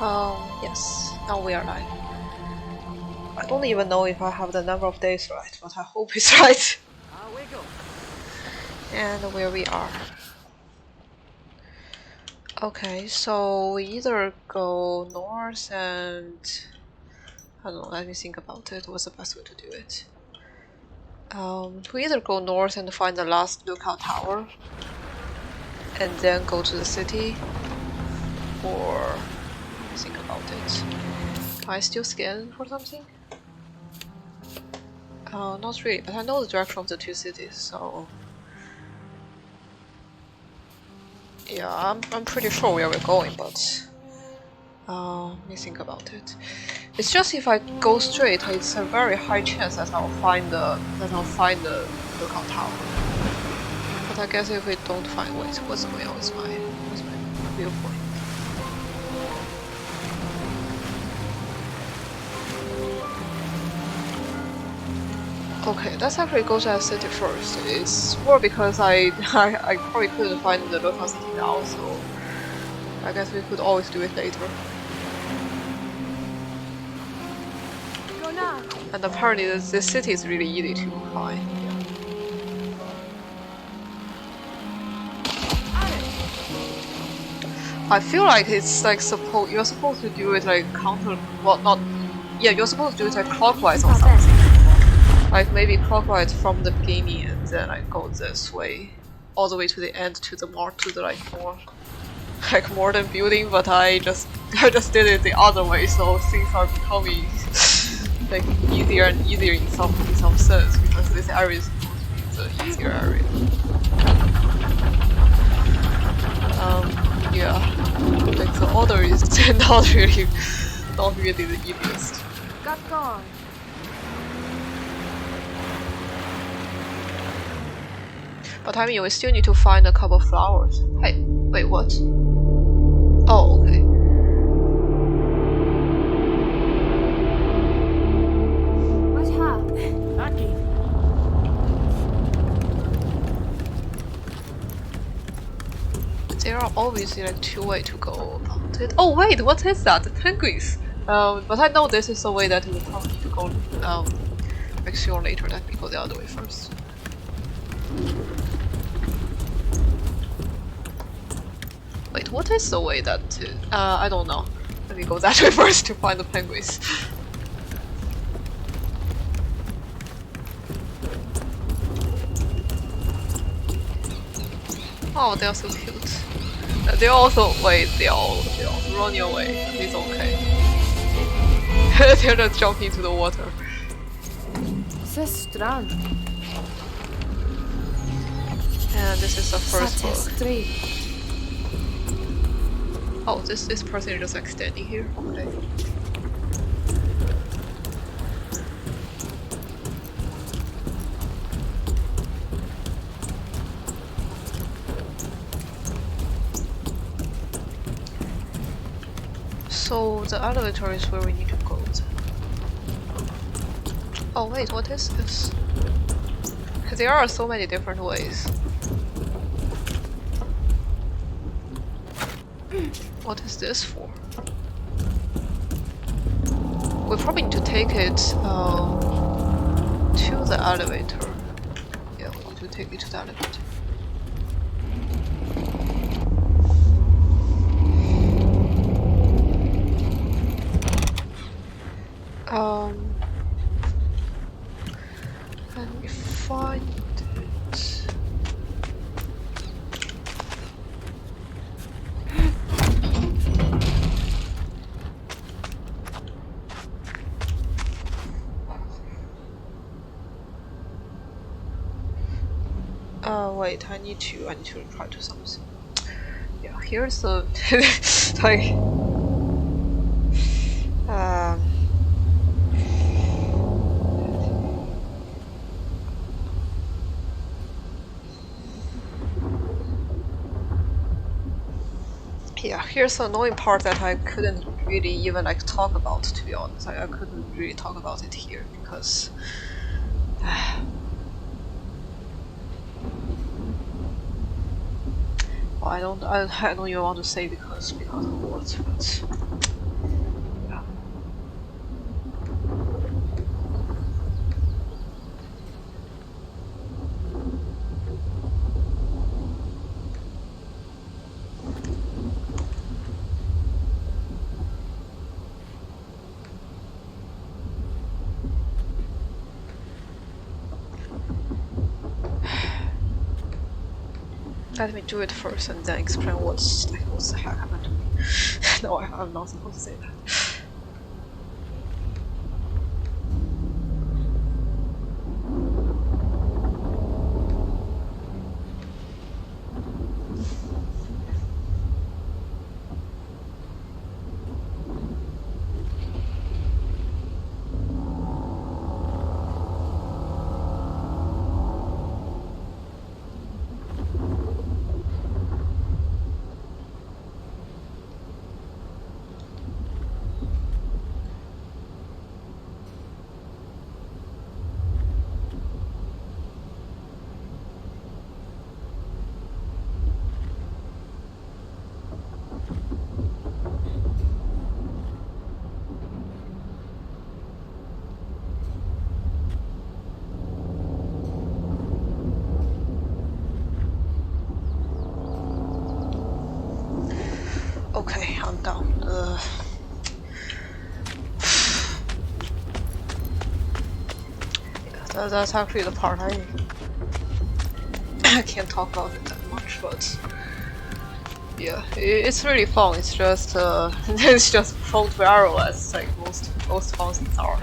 Yes, now we are live. I don't even know if I have the number of days right, but I hope it's right. And where we are. Okay, so we either go north and... I don't know, let me think about it. What's the best way to do it? We either go north and find the last lookout tower, and then go to the city, or... let me think about it. Can I still scan for something? Not really, but I know the direction of the two cities, so... yeah, I'm pretty sure where we're going, but... let me think about it. It's just if I go straight, it's a very high chance that I'll find the lookout tower. But I guess if we don't find, wait, what's going on with my viewpoint? Okay, let's actually go to that city first. It's more because I probably couldn't find the lookout city now, so I guess we could always do it later. And apparently this city is really easy to find. I feel like it's like you're supposed to do it like you're supposed to do it like clockwise or something. Like maybe clockwise from the beginning and then like go this way all the way to the end to the more modern building, but I just did it the other way, so things are becoming like easier and easier in some sense, because this area is supposed to be the easier area. Yeah, like the order is not really the easiest. Got gone. But I mean, we still need to find a couple of flowers. Hey, wait, what? Oh, okay. There are obviously like two ways to go about it. Oh wait, what is that? The penguins! But I know this is the way that we probably need to go like sooner or later. Let me go the other way first. Wait, what is the way that... I don't know. Let me go that way first to find the penguins. Oh, they are so cute. They also... wait, they also running away. It's okay. They're just jumping into the water. Strand. And this is the first book. Oh, this person is just like standing here. Okay. So the elevator is where we need to go. Oh wait, what is this? There are so many different ways. What is this for? We probably need to take it to the elevator. Yeah, we need to take it to the elevator. Let me find it. Wait, I need to try to something. Yeah, here's the like yeah, here's the annoying part that I couldn't really even like talk about, to be honest. I couldn't really talk about it here because well, I don't even want to say because of words, but Let me do it first and then explain what the heck happened to me. No, I'm not supposed to say that. Okay, I'm down. Yeah, that's actually the part I can't talk about it that much, but yeah, it's really fun. It's just it's just float viral as like most fun things are.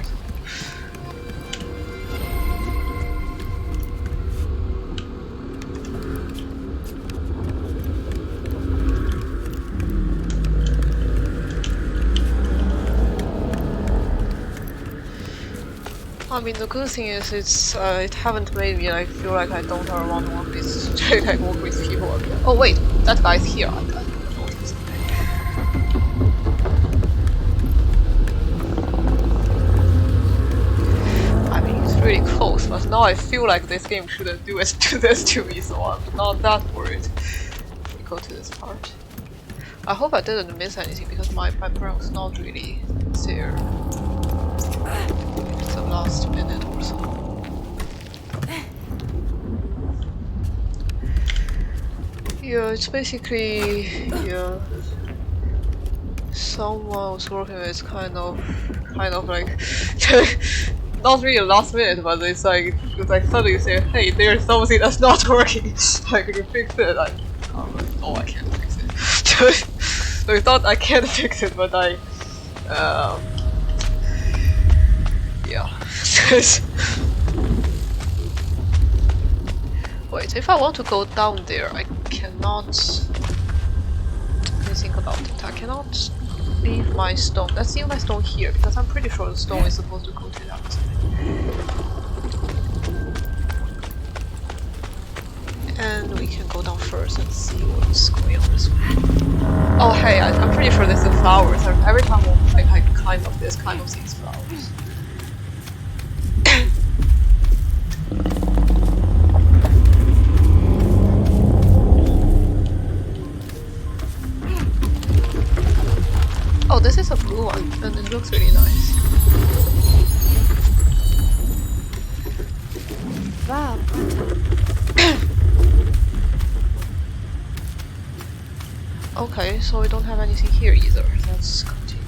I mean, the good thing is it haven't made me like feel like I don't ever want to work with like work with people again. Oh wait, that guy's here. I noticed. I mean, it's really close, but now I feel like this game shouldn't do this to me, so I'm not that worried. We go to this part. I hope I didn't miss anything because my brain's not really there. It's the last minute or so. Yeah, it's basically someone was working with kind of like not really last minute, but it's like suddenly you say, hey, there's something that's not working. Like you fix it. Like, no, I can't fix it. So it's not I can't fix it, but yeah. Wait, if I want to go down there, I cannot. Let me think about it. I cannot leave my stone. Let's leave my stone here because I'm pretty sure the stone is supposed to go to that side. And we can go down first and see what's going on this way. Oh hey, I'm pretty sure this is flowers. Every time I climb up this kind of things flowers. Oh, this is a blue one, and it looks really nice. Wow. Okay, so we don't have anything here either. Let's continue.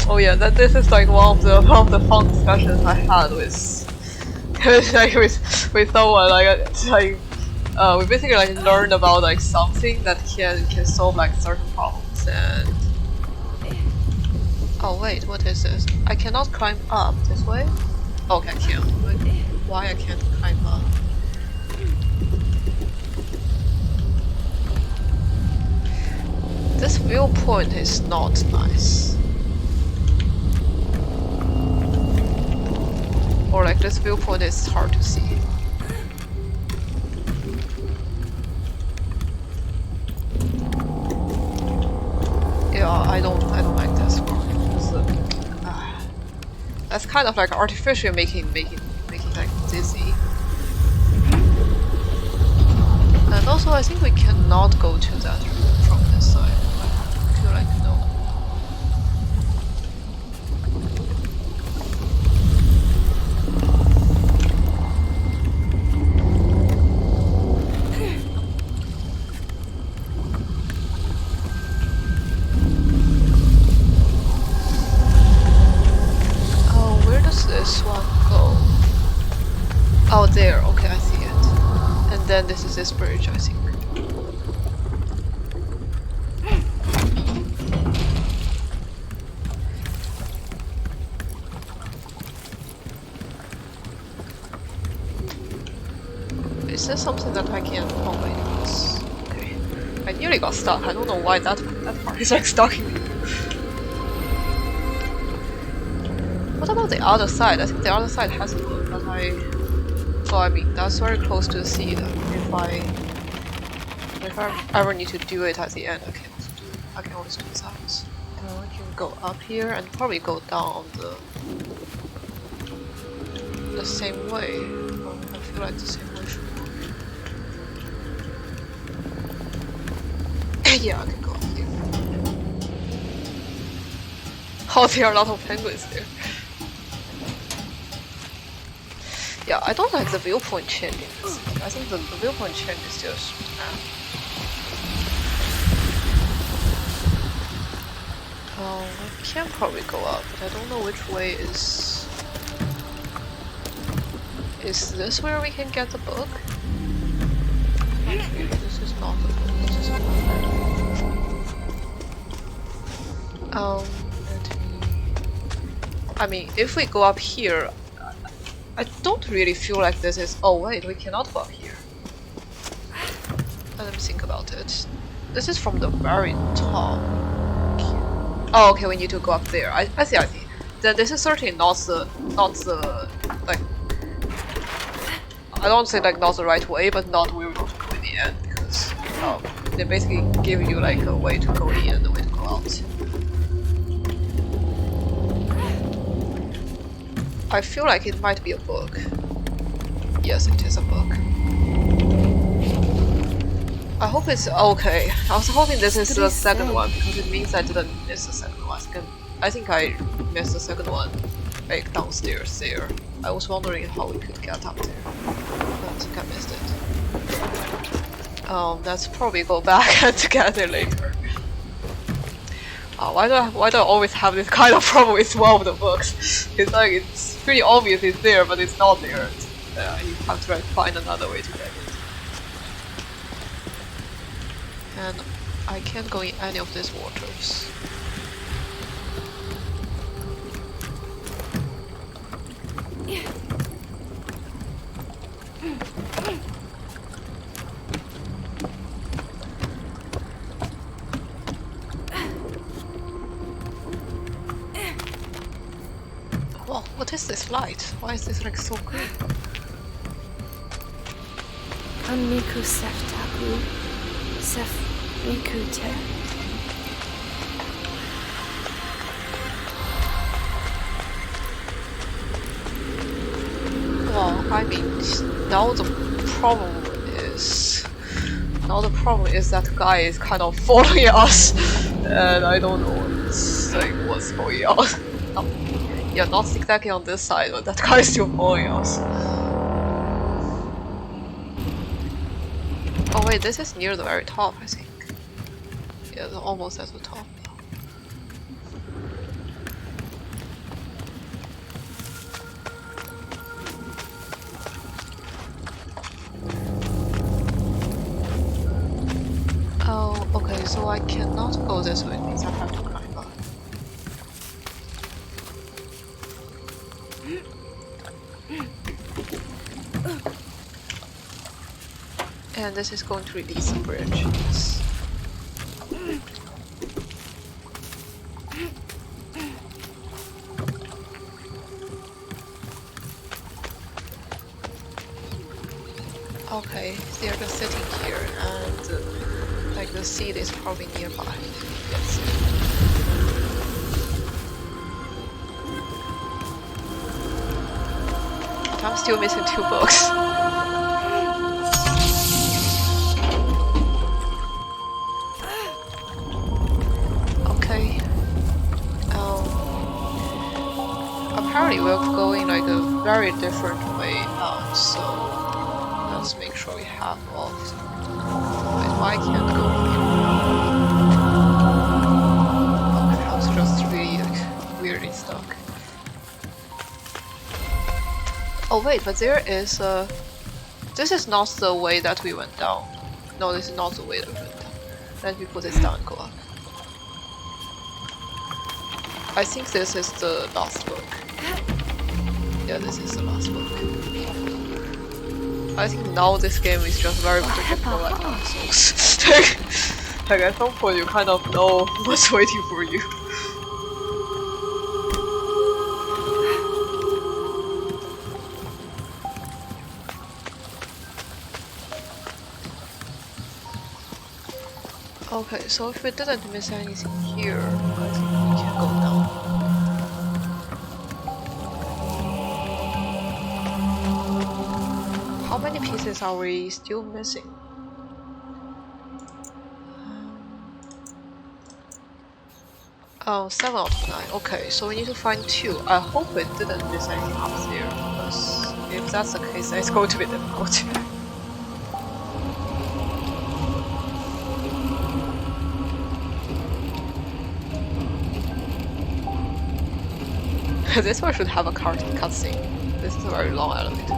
Oh yeah, this is like one of the fun discussions I had with like with someone like we basically like learned about like something that can solve like certain problems and oh wait, what is this? I cannot climb up this way? Okay, I can. Why I can't climb up? This viewpoint is not nice. Or like this viewpoint is hard to see. Yeah, I don't like this part. That's kind of like artificial making like dizzy. And also I think we cannot go to that room from this side. I feel like no. Oh, where does this one go? this bridge, I think. Is there something that I can... Oh wait, it's... Okay. I nearly got stuck. I don't know why that part is like stuck in me. What about the other side? I think the other side has a book, but Oh, I mean, that's very close to the sea then. If I ever need to do it at the end, I can always do that. I can go up here and probably go down the same way. Well, I feel like the same way should work. Yeah, I can go up here. Oh, there are a lot of penguins there. Yeah, I don't like the viewpoint changing. I think the viewpoint change is just... I can probably go up, but I don't know which way is... Is this where we can get the book? Not really, this is not the book, this is a book. I mean, if we go up here, I don't really feel like this is... Oh wait, we cannot go up here. Let me think about it. This is from the very top. Oh, okay, we need to go up there. I see. Then this is certainly not the like... I don't say like not the right way, but not where we want to go in the end, because they basically give you like a way to go in and a way to go out. I feel like it might be a book. Yes, it is a book. I hope it's okay. I was hoping this is the second one because it means I didn't miss the second one. I think I missed the second one, like downstairs there. I was wondering how we could get up there. I think I missed it. Let's probably go back and get it later. Why do I always have this kind of problem with one of the books? It's like it's pretty obvious it's there, but it's not there. You have to like find another way to get it. And I can't go in any of these waters. Well, what is this light? Why is this like so green? Amiku seftaku sefnikute. Well, I mean, now the problem is that guy is kind of following us, and I don't know what's going on. Yeah, not exactly on this side, but that guy is still following us. Oh wait, this is near the very top, I think. Yeah, almost at the top. Oh, okay, so I cannot go this way, it means I have to climb up. And this is going to release the bridge. Yes. Okay, they're just sitting here, and like the seed is probably nearby. Yes. But I'm still missing 2 books. Okay. Apparently we're going like a very different way out, so let's make sure we have all of them. Wait, why can't I go here? Okay, I was just really like, weirdly stuck. Oh wait, but there is a This is not the way that we went down. No, this is not the way that we went down. Let me put this down and go up. I think this is the last book. Yeah, this is the last book. I think now this game is just very predictable like Dark Souls. Like at some point you kind of know what's waiting for you. Okay, so if we didn't miss anything here, I think we can go down. How many pieces are we still missing? Oh, 7 out of 9. Okay, so we need to find 2. I hope it didn't miss anything up there, because if that's the case, then it's going to be difficult. This one should have a cutscene. This is a very long elevator.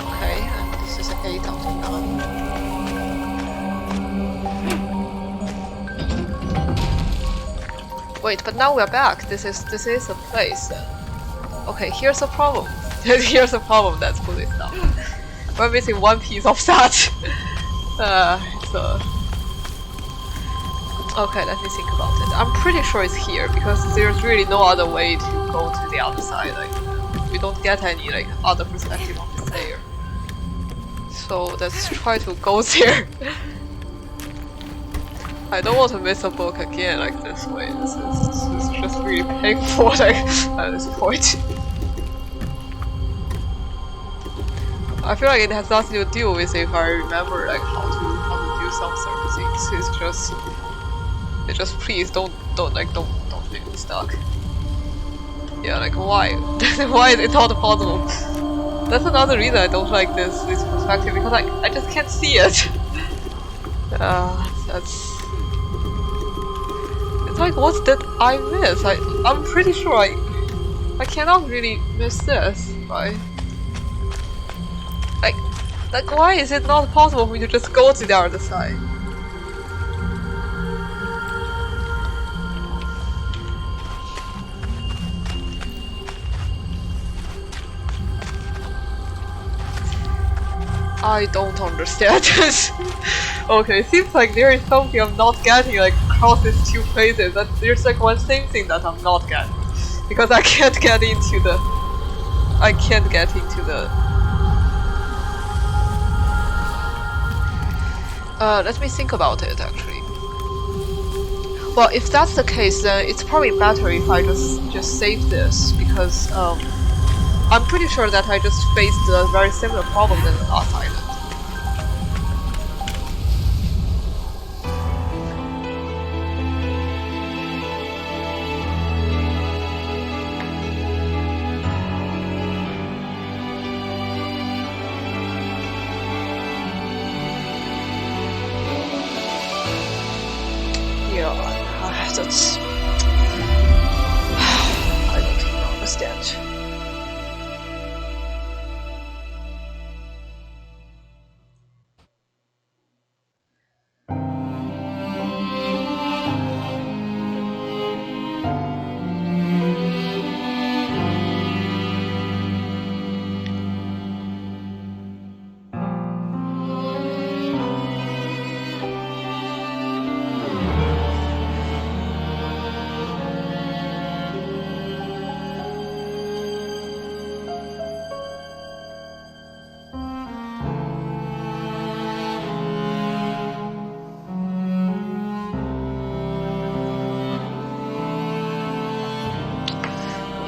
Okay, and this is an 8 out of 9. Wait, but now we're back. This is a place. Okay, here's a problem. Here's a problem. Let's put this down. We're missing one piece of that. Okay, let me think about it. I'm pretty sure it's here because there's really no other way to go to the other side. Like, we don't get any like other perspective on this layer. So let's try to go there. I don't want to miss a book again like this way. This is just really painful like at this point. I feel like it has nothing to do with if I remember like how to do some certain things. It's just please don't make me stuck. Yeah, like why? Why is it not possible? That's another reason I don't like this perspective because I just can't see it. It's like what did I miss? I'm pretty sure I cannot really miss this, right? Like why is it not possible for me to just go to the other side? I don't understand this. Okay, it seems like there is something I'm not getting like across these two places. That there's like one same thing that I'm not getting. Because I can't get into the let me think about it actually. Well, if that's the case, then it's probably better if I just save this because I'm pretty sure that I just faced a very similar problem in the last island. That's I don't even understand.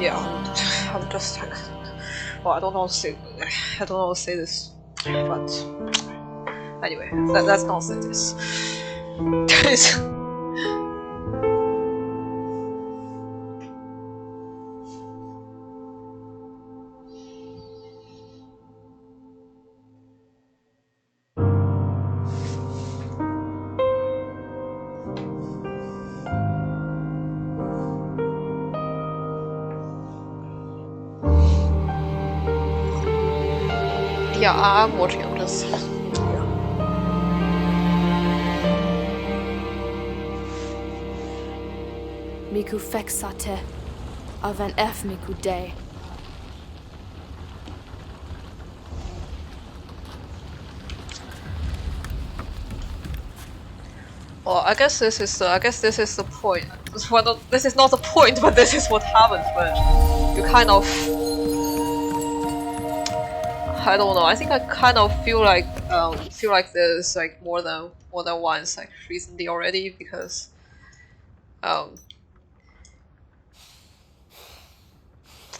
Yeah, I'm just like, well, I don't know how to say this, but anyway, let's not say this. Yeah, I'm watching. I'm just. Yeah. Miku fexate av en F miku day. Well, I guess this is the point. This is not the point, but this is what happens when you kind of. I don't know. I think I kind of feel like this like more than once like recently already because um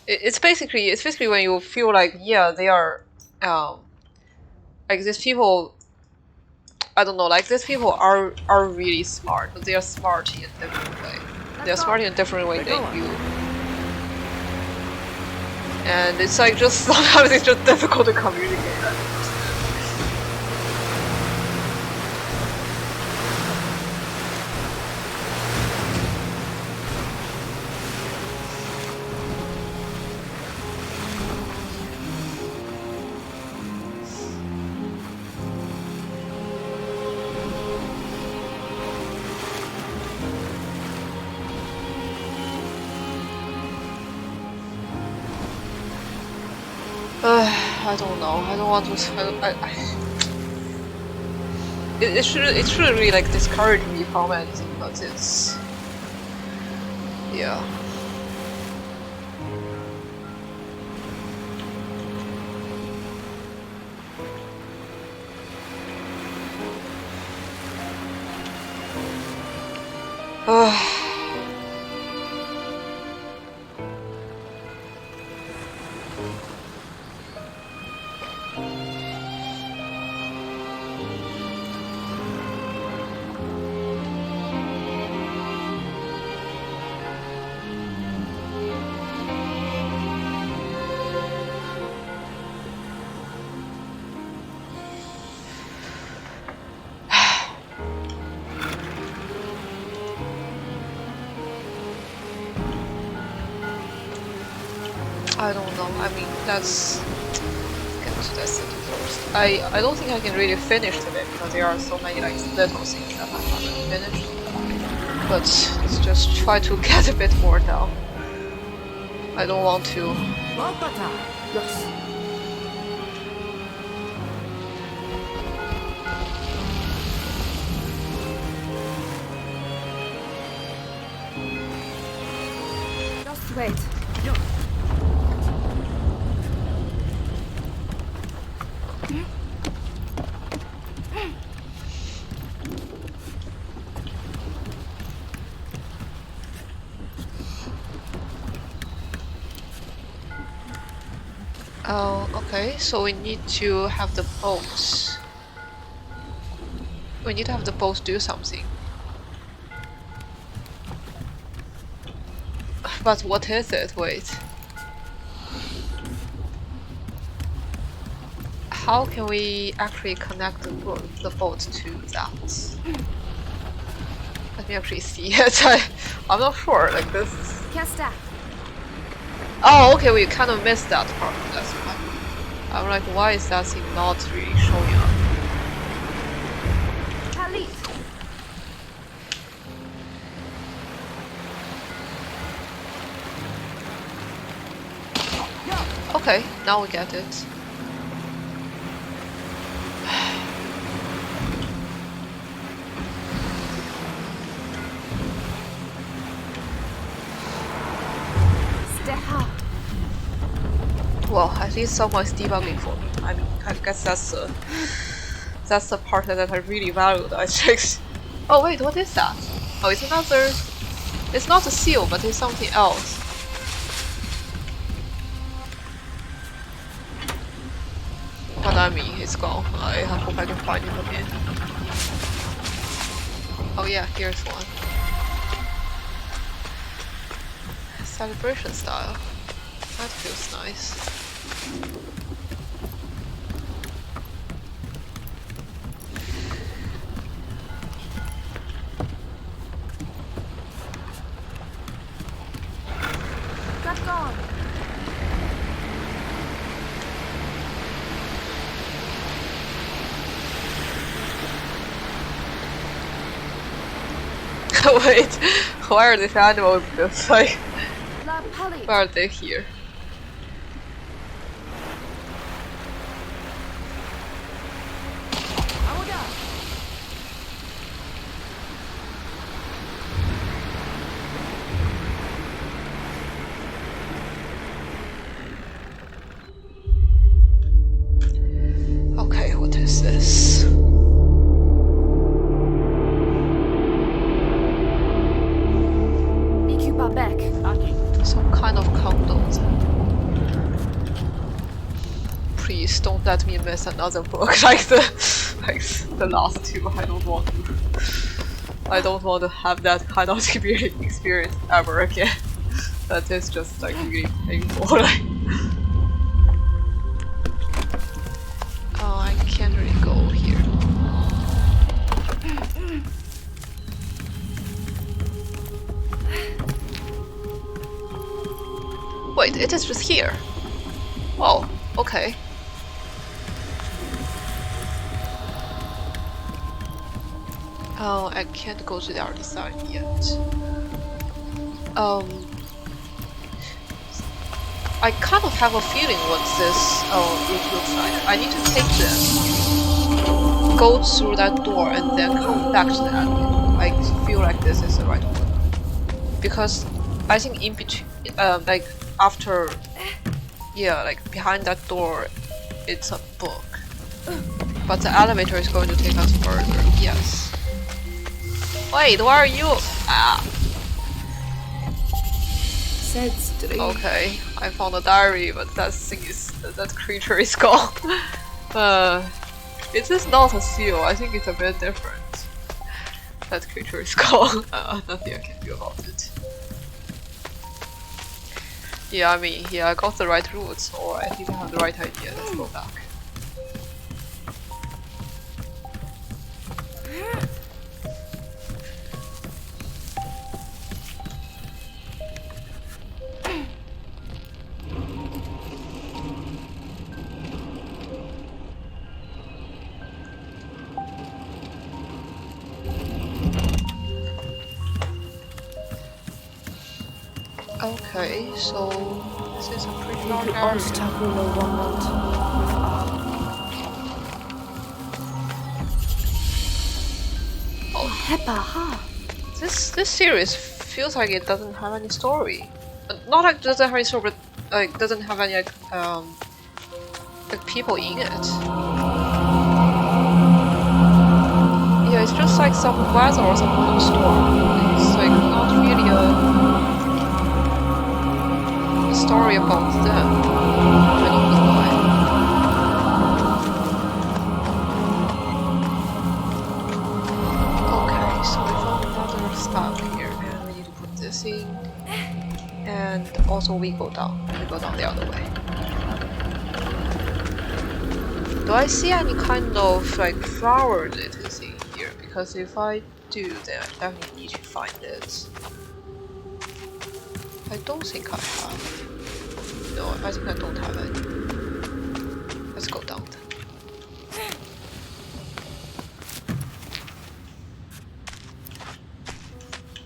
it's basically when you feel like yeah they are um like these people. I don't know, like these people are really smart, but they are smart in a different way. They are smart in a different way than you. And it's like just sometimes it's just difficult to communicate. I don't know. I don't want to. It should really like discourage me from anything, but it's yeah. I don't know. I mean, let's get to this first. I don't think I can really finish today because there are so many like little things that I haven't finished. But let's just try to get a bit more down. I don't want to. Yes. Just wait. Oh, okay. So we need to have the boats. We need to have the boats do something. But what is it? Wait. How can we actually connect the boat to that? Let me actually see it. I'm not sure. Like this. Casta. Oh, okay. We kind of missed that part. That's why. I'm like, why is that thing not really showing up? Khalid. Okay, now we get it. Well, at least someone's debugging for me. I mean, I guess that's the part that I really valued. I think. Oh wait, what is that? Oh, it's another. It's not a seal, but it's something else. But I mean, it's gone. I hope I can find it again. Oh yeah, here's one. Celebration style. That feels nice. Got gone. Wait, why are these animals just like... Pali. Why are they here? Okay, what is this? back. Some kind of condoms. Please don't let me miss another book like the last two. I don't want to have that kind of experience ever again. That is just like really painful. Like, oh, I can't really go here. Wait, it is just here. Oh, okay. Oh, I can't go to the other side yet. I kind of have a feeling what this it looks like. I need to take this, go through that door, and then come back to the elevator. I feel like this is the right way. Because I think in between, like after, yeah, like behind that door, it's a book. But the elevator is going to take us further. Yes. Wait, where are you? Ah. Okay, I found a diary, but that creature is gone. It is not a seal. I think it's a bit different. That creature is gone. Nothing I can do about it. Yeah, I mean, yeah, I got the right route, or I didn't have the right idea. Let's go back. Okay, so this is a pretty large area. Oh, this series feels like it doesn't have any story. Not like it doesn't have any story, but like doesn't have any like people in it. Yeah, it's just like some weather or some kind of storm. It's like not really a story about them. I don't know why. Okay, so we found another stuff here, and we need to put this in. And also we go down. We go down the other way. Do I see any kind of like flower that is in here? Because if I do, then I definitely need to find it. I don't think I have. No, I think I don't have any. Let's go down then.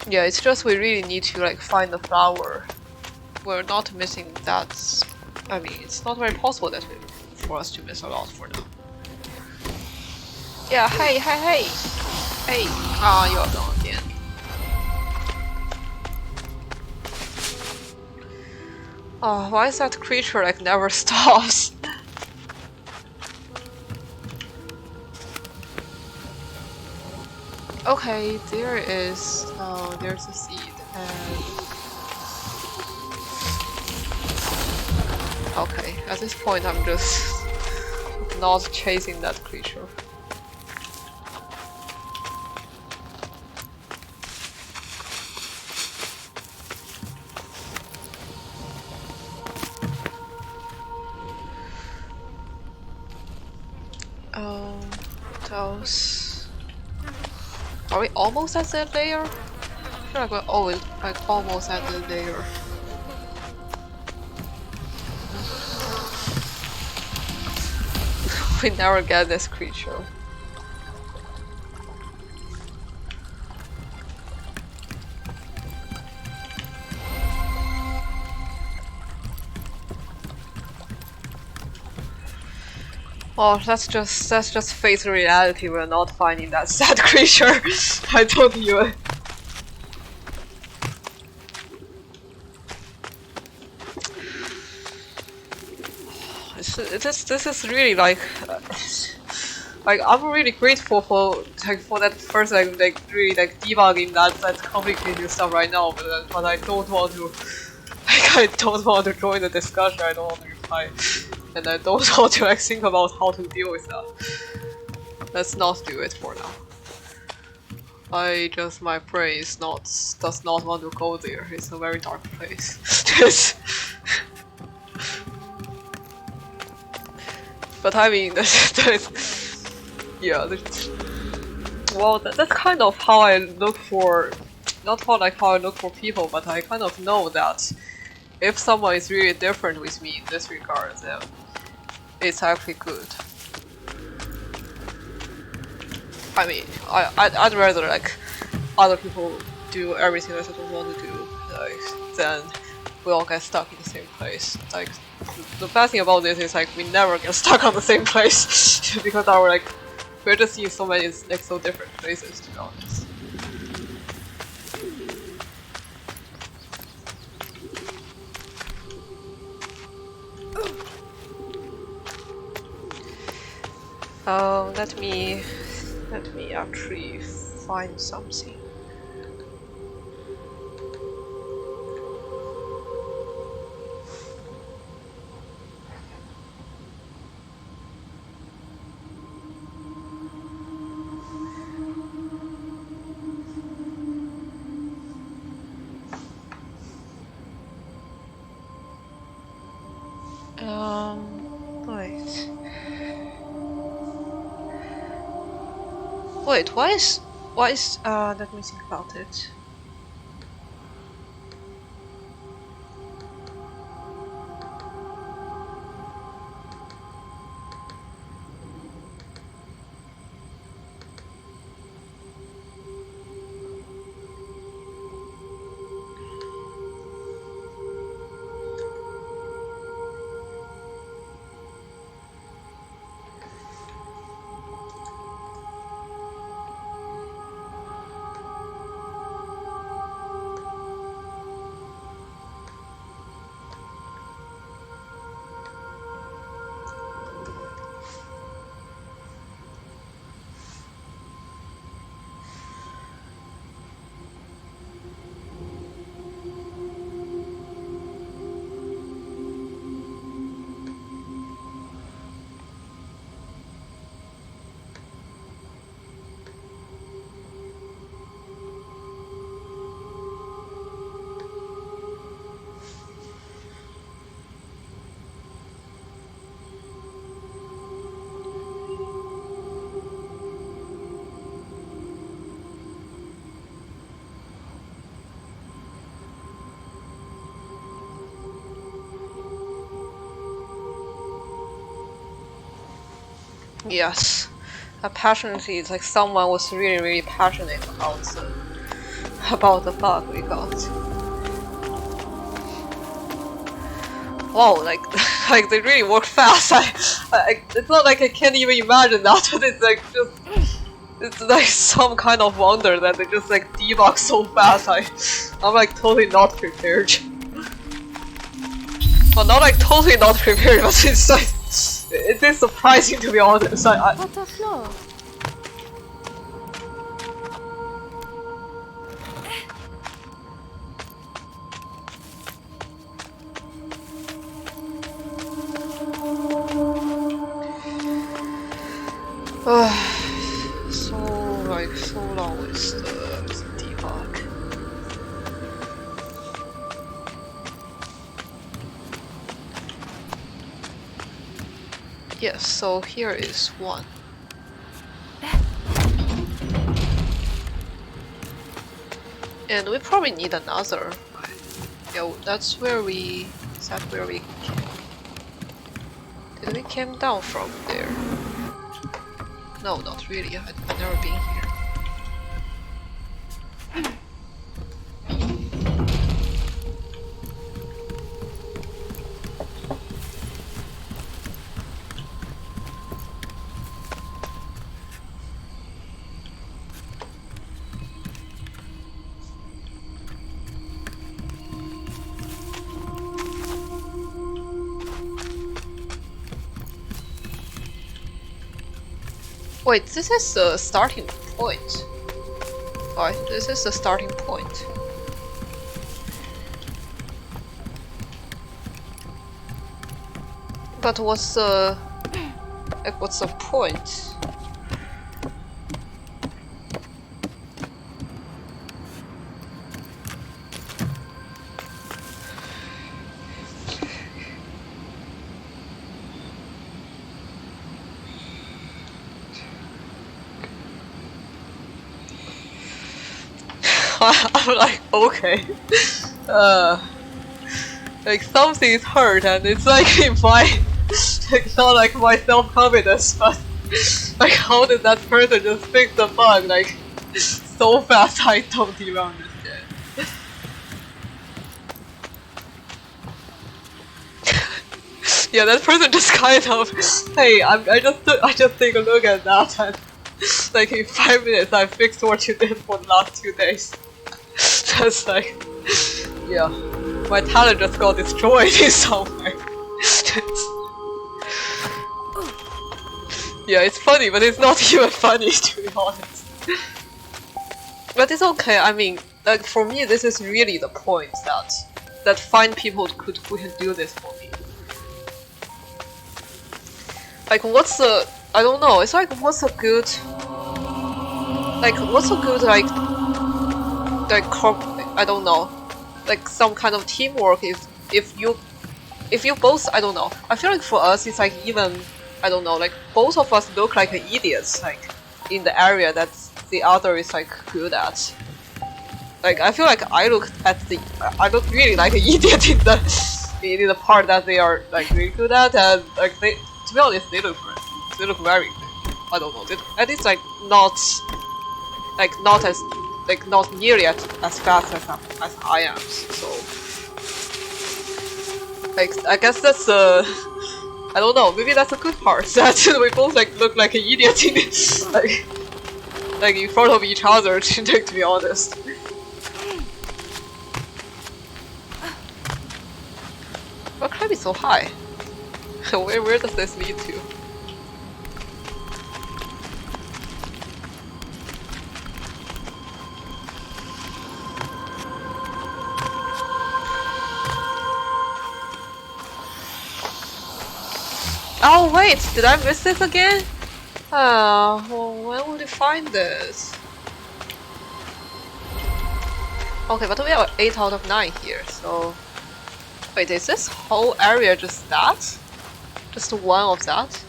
Yeah, it's just we really need to like find the flower. We're not missing that. I mean, it's not very possible that for us to miss a lot for now. Yeah, hey. Hey! Ah, you're gone again. Oh, why is that creature like never stops? Okay, there is. Oh, there's a seed. And okay, at this point, I'm just not chasing that creature. What else? Are we almost at that layer? I feel like we're always like almost at the layer. We never get this creature. Oh, that's just fate reality. We're not finding that sad creature. I don't even. This is really like, like I'm really grateful for that first really debugging that complicated stuff right now, but I don't want to. Like, I don't want to join the discussion. I don't want to reply, and I don't want to think about how to deal with that. Let's not do it for now. My brain does not want to go there. It's a very dark place. But I mean, yeah. Well, that's kind of how I look for, not how I look for people, but I kind of know that if someone is really different with me in this regard, then it's actually good. I mean, I'd rather like other people do everything that I don't want to do, like, then we all get stuck in the same place. Like, the bad thing about this is like we never get stuck on the same place because we're just in so many so different places, to be honest. Let me actually find something. Wait, why is, let me think about it. Yes, passionately, it's like someone was really passionate about the bug we got. Wow, like like they really work fast. It's not like I can't even imagine that, but it's like it's like some kind of wonder that they just like debug so fast. I'm like totally not prepared. Well, not like totally not prepared, but it's like it is surprising, to be honest. What a floor! So long with the debug. Yes, so here is one. And we probably need another. Yeah, that's where we. Is that where we came? Did we came down from there? No, not really. I've never been here. Wait, this is the starting point. Right, this is the starting point. But what's the point? I'm like, okay. Like something's hurt and it's like in my it's not like my self-confidence, but like how did that person just fix the bug like so fast? I don't even understand. Yeah, that person just kind of, hey, I just take a look at that and like in 5 minutes I fixed what you did for the last 2 days. That's like, yeah, my talent just got destroyed in some way. Yeah, it's funny, but it's not even funny to be honest. But it's okay. I mean, like for me, this is really the point that find people who can do this for me. Like, what's the? I don't know. It's like what's a good? Like, what's a good like I don't know. Like some kind of teamwork if you both, I don't know. I feel like for us it's like even, I don't know, like both of us look like idiots like in the area that the other is like good at. Like I feel like I look really like an idiot in the part that they are like really good at, and like they, to be honest, they look very good. I don't know. At least like not nearly as fast as I am. So like I guess that's I don't know, maybe that's a good part that we both like look like an idiot in like in front of each other to be honest. Why can't be so high? Where does this lead to? Oh wait, did I miss this again? Oh, well, when will you find this? Okay, but we are 8 out of 9 here, so... Wait, is this whole area just that? Just one of that?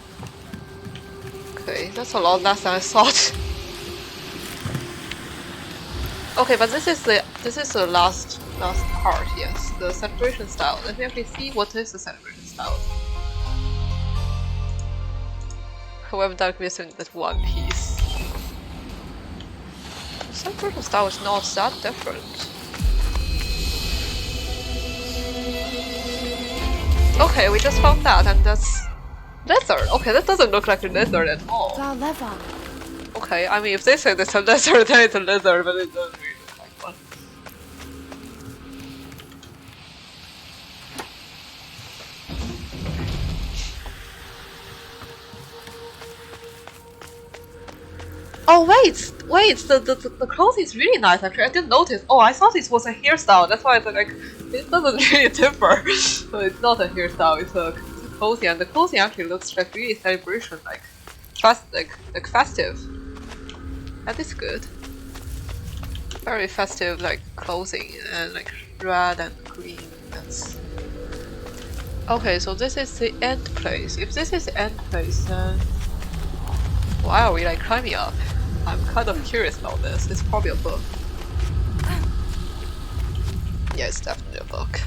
Okay, that's a lot less than I thought. Okay, but this is the last part, yes. The celebration style. Let me actually see what is the celebration style. However, Dark missing that one piece. The celebration style is not that different. Okay, we just found that, and that's lizard. Okay, that doesn't look like a lizard at all. Okay, I mean, if they say it's a lizard, then it's a lizard, but it doesn't really look like one. Oh wait, the clothes is really nice actually. I didn't notice. Oh, I thought it was a hairstyle. That's why it's like it doesn't really differ. So it's not a hairstyle. It's a clothing, and the clothing actually looks like really celebration, like festive. That is good. Very festive, like clothing and like red and green. That's okay. So this is the end place. If this is the end place, then why are we like climbing up? I'm kind of curious about this. It's probably a book. Yeah, it's definitely a book.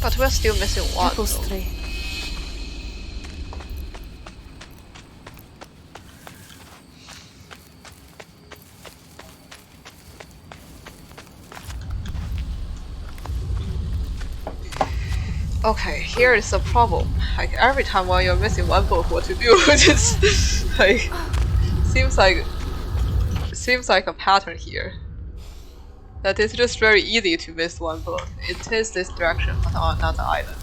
But we're still missing one. Okay, here is the problem. Like every time while you're missing one book, what to do? Just like seems like a pattern here. that it's just very easy to miss one book. It is this direction, but on another island.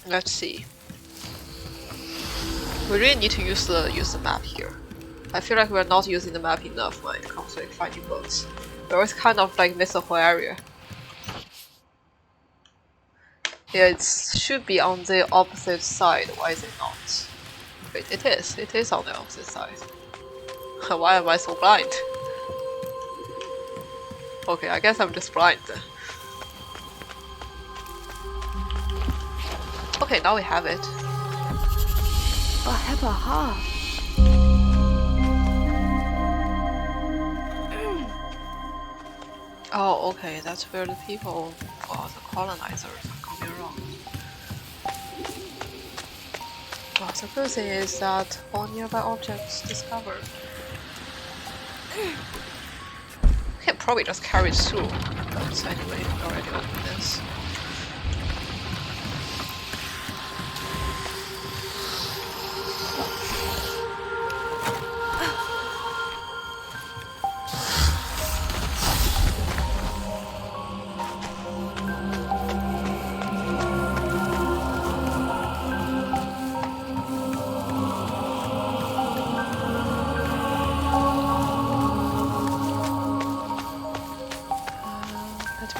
Let's see. We really need to use the map here. I feel like we're not using the map enough when it comes to like, finding books. We always kind of like miss the whole area. Yeah, it should be on the opposite side. Why is it not? Wait, it is. It is on the opposite side. Why am I so blind? Okay, I guess I'm just blind then. Okay, now we have it. Oh, Heba ha. Oh, okay, that's where the people, well, the colonizers are coming around. Well, the good thing is that all nearby objects discovered. We can probably just carry it through, but anyway, we already opened this.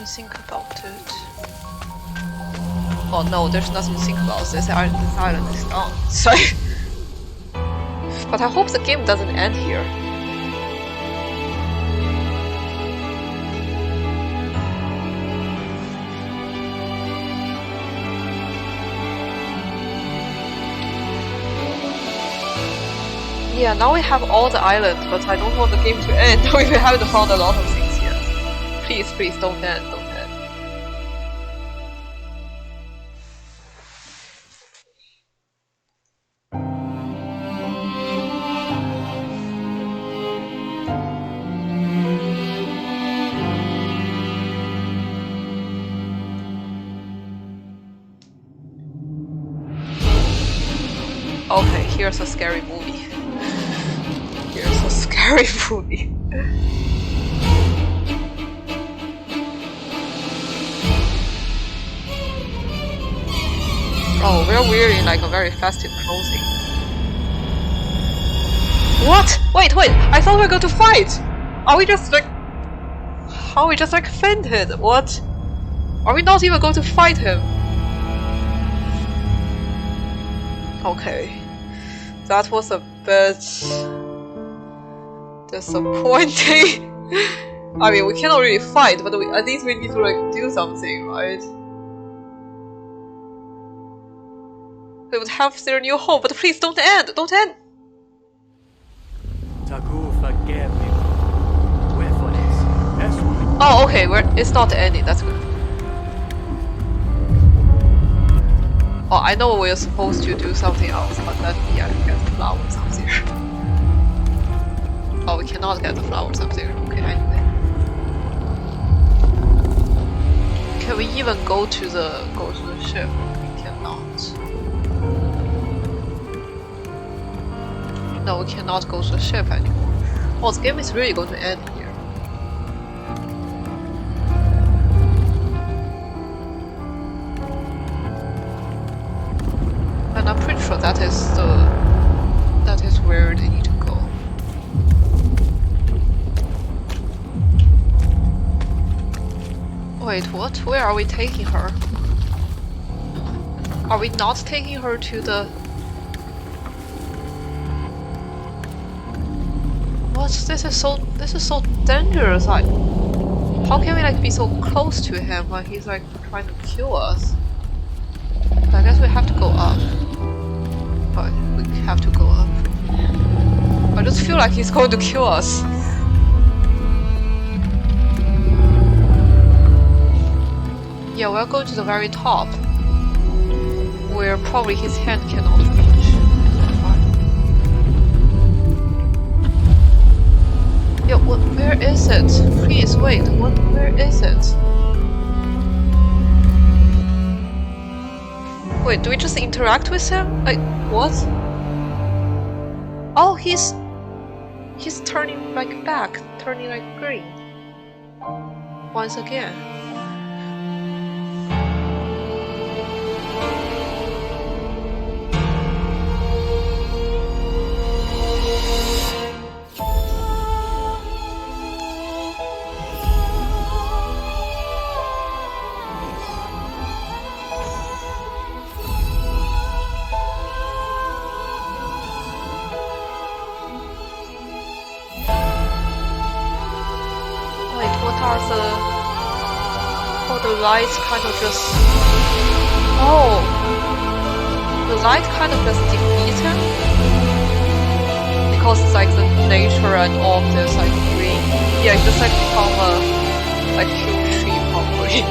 Think about it. Oh no, there's nothing to think about. This island is gone. Sorry. But I hope the game doesn't end here. Yeah, now we have all the islands, but I don't want the game to end. We haven't found a lot of things yet. Please, please, don't end, don't end. Okay, here's a scary movie. Here's a scary movie. Oh, we're wearing like a very festive clothing. What? Wait, I thought we were going to fight! Are we just like... How we just like fainted? What? Are we not even going to fight him? Okay. That was a bit... disappointing. I mean, we cannot really fight, but at least we need to like do something, right? We would have their new home, but please don't end! Don't end! Oh, okay, it's not ending, that's good. Oh, I know we're supposed to do something else, but then yeah, get the flowers up there. Oh, we cannot get the flowers up there. Okay, anyway. Can we even go to the ship? We cannot. No, we cannot go to the ship anymore. Oh, the game is really going to end here. And I'm pretty sure that is where they need to go. Wait, what? Where are we taking her? Are we not taking her to the... What? This is so dangerous. Like, how can we like be so close to him when he's like trying to kill us? I guess we have to go up. But we have to go up. I just feel like he's going to kill us. Yeah, we're going to the very top, where probably his hand cannot reach. Yeah, where is it? Please wait. Where is it? Wait, do we just interact with him? Like, what? Oh, he's... He's turning like back, turning like green. Once again. The lights kind of just... Oh! The light kind of just defeats him? Because it's like the nature and all of this like green. Yeah, it just like become a like huge tree probably.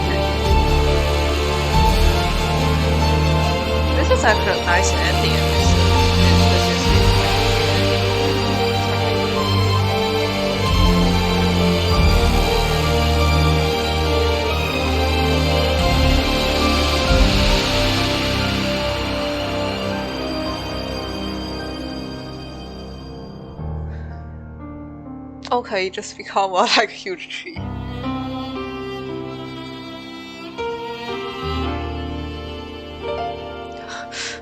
This is actually a nice ending episode. Okay, just become a like huge tree.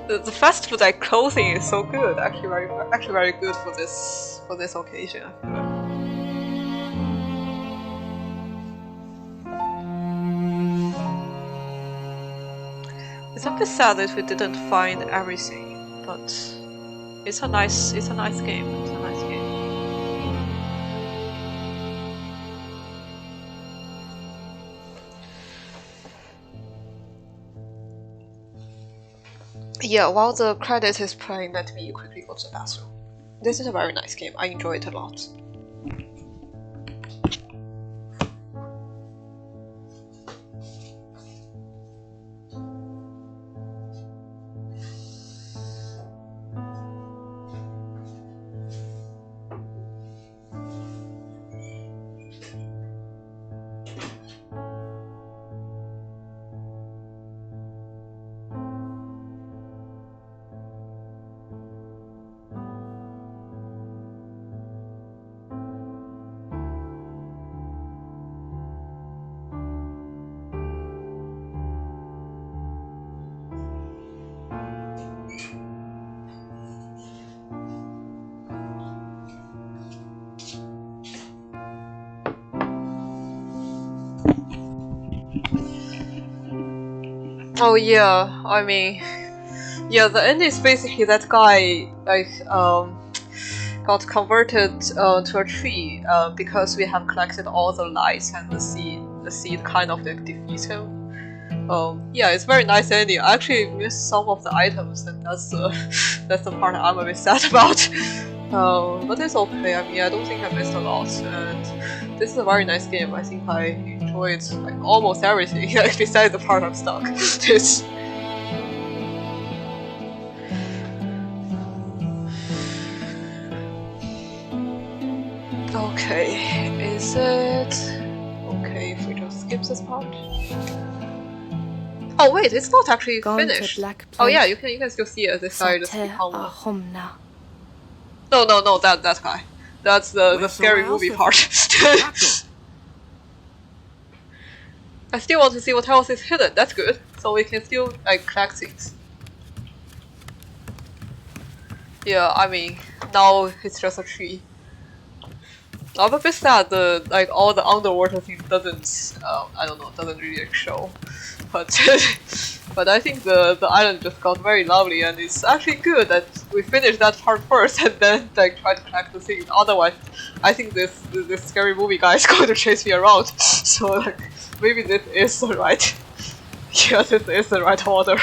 The fast food like clothing is so good. Actually, very good for this occasion. I feel like. It's a bit sad that we didn't find everything, but it's a nice game. It's a nice game. Yeah, while the credit is playing, let me quickly go to the bathroom. This is a very nice game. I enjoy it a lot. Oh yeah, I mean, yeah, the end is basically that guy like got converted to a tree because we have collected all the lights and the seed kind of like defeats him. Yeah, it's very nice ending. I actually missed some of the items, and that's the part I'm a bit sad about. But it's okay. I mean, I don't think I missed a lot, and this is a very nice game. I think I enjoyed like almost everything, besides the part I'm stuck. It's okay. Is it okay if we just skip this part? Oh wait, it's not actually finished. Oh yeah, you can still see it. This guy just become No, that guy. That's the scary movie part. I still want to see what else is hidden. That's good. So we can still like collect things. Yeah, I mean, now it's just a tree. I'm a bit sad the like all the underwater thing doesn't I don't know, doesn't really show. But but I think the island just got very lovely, and it's actually good that we finished that part first and then like try to collect the things. Otherwise, I think this scary movie guy is going to chase me around. So like maybe this is the right yeah, this is the right order.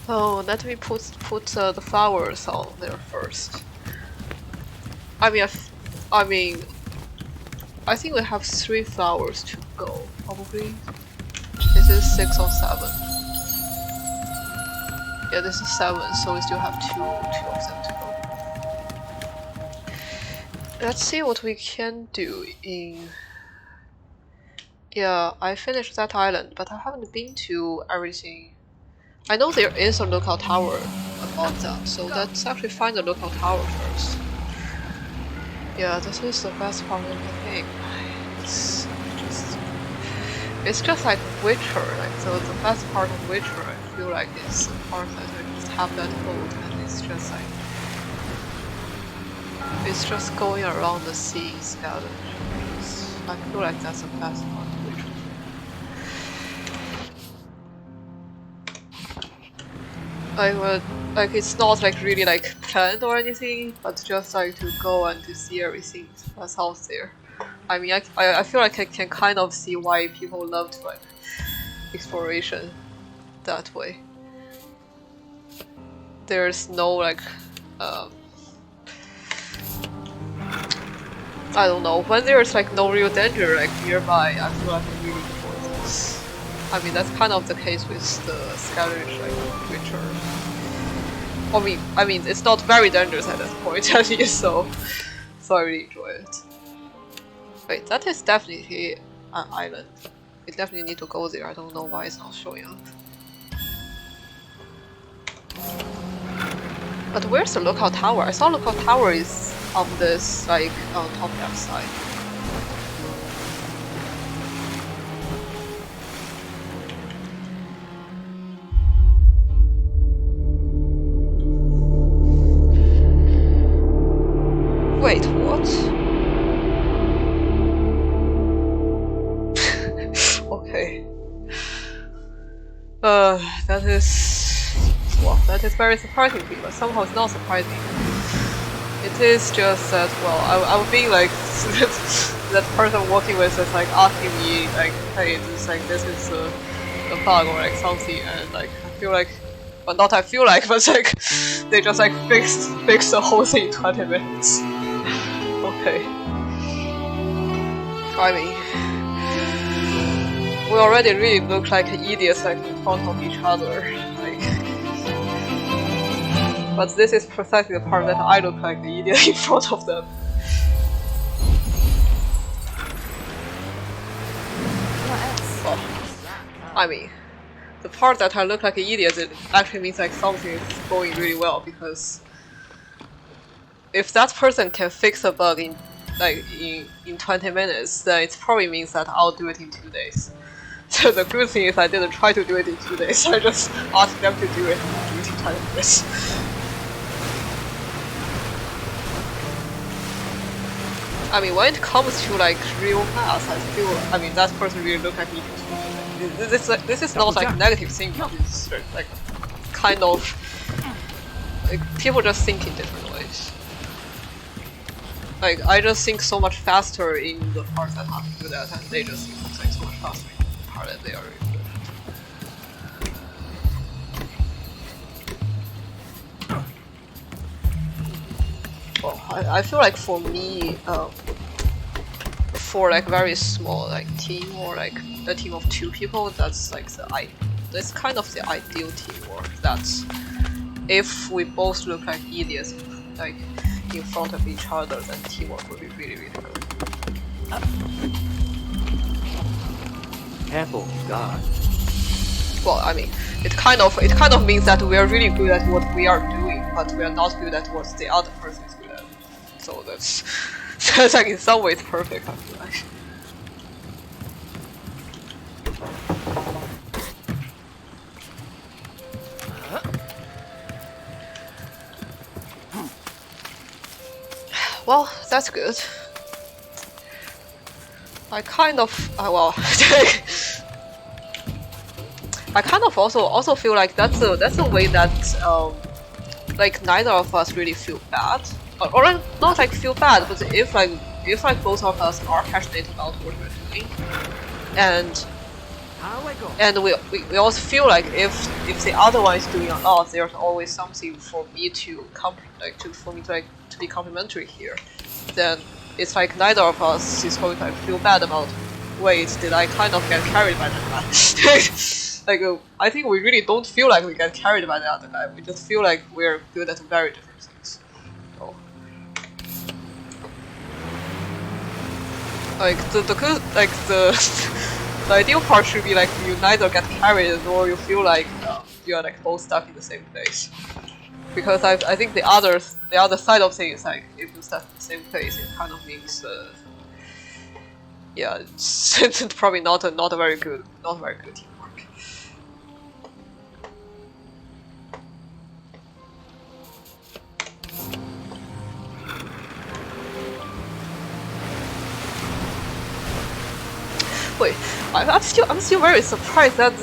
Oh, let me put the flowers on there first. I mean, I think we have 3 flowers to go, probably. This is 6 or 7. Yeah, this is 7, so we still have two of them to go. Let's see what we can do in... Yeah, I finished that island, but I haven't been to everything. I know there is a lookout tower about that. So let's actually find the lookout tower first. Yeah, this is the best part of the game. It's just like Witcher. Like so, the best part of Witcher, I feel like is the part that I just have that boat, and it's just like it's just going around the sea scattered. I feel like that's the best part of Witcher. I would like it's not like really like planned or anything, but just like to go and to see everything that's out there. I mean, I feel like I can kind of see why people loved like exploration that way. There's no like I don't know, when there's like no real danger like nearby, I feel like I really enjoy this. I mean, that's kind of the case with the Skyrim like Witcher. I mean, it's not very dangerous at that point at least, so I really enjoy it. Wait, that is definitely an island. We definitely need to go there. I don't know why it's not showing up. But where's the lookout tower? I saw lookout tower is on this like on top left side. Wait, what? Okay. That is very surprising to me, but somehow it's not surprising. It is just that, well, I would be like, that person working with is like asking me, like, hey, this is a bug or like something, and like, I feel like, well, not I feel like, but like, they just like fixed the whole thing in 20 minutes. Okay. I mean, we already really look like idiots like in front of each other, like. But this is precisely the part that I look like the idiot in front of them. Well, I mean, the part that I look like an idiot, it actually means like something is going really well, because if that person can fix a bug in 20 minutes, then it probably means that I'll do it in 2 days. So the good thing is I didn't try to do it in 2 days, I just asked them to do it in 20 minutes. I mean, when it comes to like real math, I mean that person really look like me. This is not like a negative thing, but it's like kind of like people just think in different ways. Like I just think so much faster in the part that I do that, and they just think it's like so much faster in the part that they are really good at. Well, I feel like for me, for like very small like team or like a team of 2 people, that's like that's kind of the ideal teamwork. That's if we both look like idiots, like in front of each other, then teamwork will be really, really good. Careful, God. Well, I mean, it kind of means that we are really good at what we are doing, but we are not good at what the other person is good at. So that's like in some ways perfect, I feel like. Well, that's good. I kind of well, I kind of also feel like that's a way that like neither of us really feel bad, or not like feel bad, but if like both of us are passionate about what we're doing, and we also feel like if the other one is doing a lot, there's always something for me to be complimentary here, then it's like neither of us is going to like, feel bad about, wait, did I kind of get carried by that guy? Like I think we really don't feel like we get carried by the other guy. We just feel like we're good at very different things. So, like the ideal part should be like you neither get carried nor you feel like you are like both stuck in the same place. because I think the other side of things, like if you start in the same place, it kind of means yeah, it's probably not a very good teamwork. Wait, I'm still very surprised that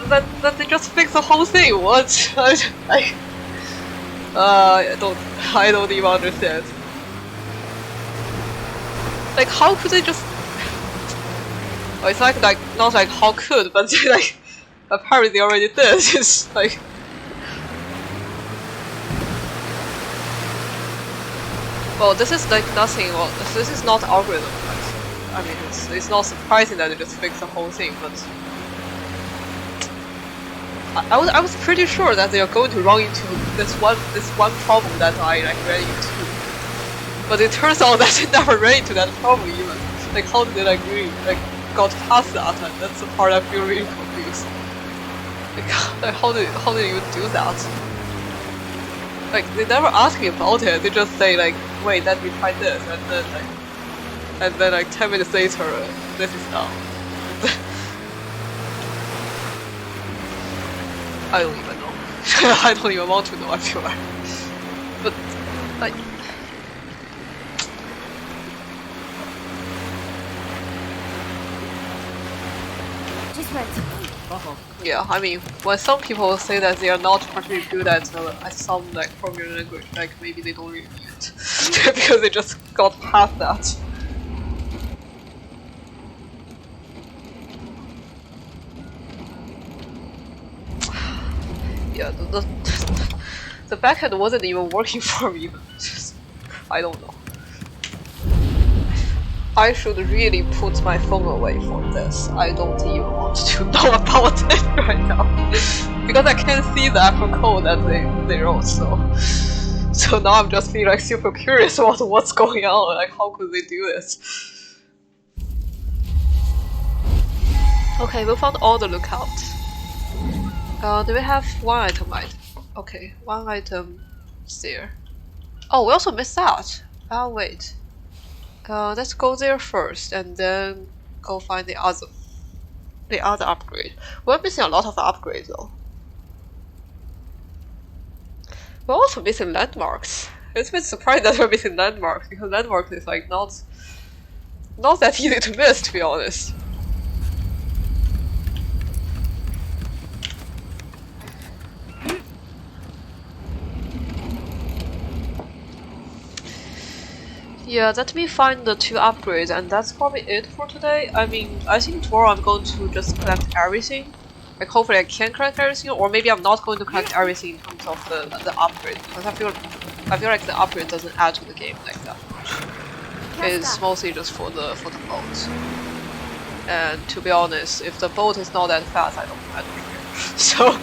that they just fixed the whole thing. What? Like, I don't even understand. Like, how could they just? Oh, it's like not like how could, but like apparently they already did. It's like. Well, this is like nothing. Well, this is not algorithm. Right? I mean, it's not surprising that they just fixed the whole thing, but I was pretty sure that they are going to run into this one problem that I like ran into, but it turns out that they never ran into that problem even. Like, how did they like really like got past that? And that's the part I feel really confused. Like how did you do that? Like, they never ask me about it. They just say like, wait, let me try this, and then like 10 minutes later, this is done. I don't even know. I don't even want to know. I feel like, but like. Just went. Yeah, I mean, when some people say that they are not particularly good at some like programming language, like maybe they don't really need it because they just got past that. Yeah, the backend wasn't even working for me. I don't know. I should really put my phone away for this. I don't even want to know about it right now because I can't see the actual code that they wrote. So now I'm just feeling like super curious about what's going on. Like, how could they do this? Okay, we found all the lookouts. Do we have one item? Okay, one item is there. Oh, we also missed that. Oh wait. Let's go there first and then go find the other upgrade. We're missing a lot of upgrades though. We're also missing landmarks. It's a bit surprising that we're missing landmarks because landmarks is like not that easy to miss, to be honest. Yeah, let me find the 2 upgrades, and that's probably it for today. I mean, I think tomorrow I'm going to just collect everything. Like, hopefully I can collect everything, or maybe I'm not going to collect everything in terms of the upgrade, because I feel like the upgrade doesn't add to the game like that much. It's mostly just for the boat. And to be honest, if the boat is not that fast, I don't care. So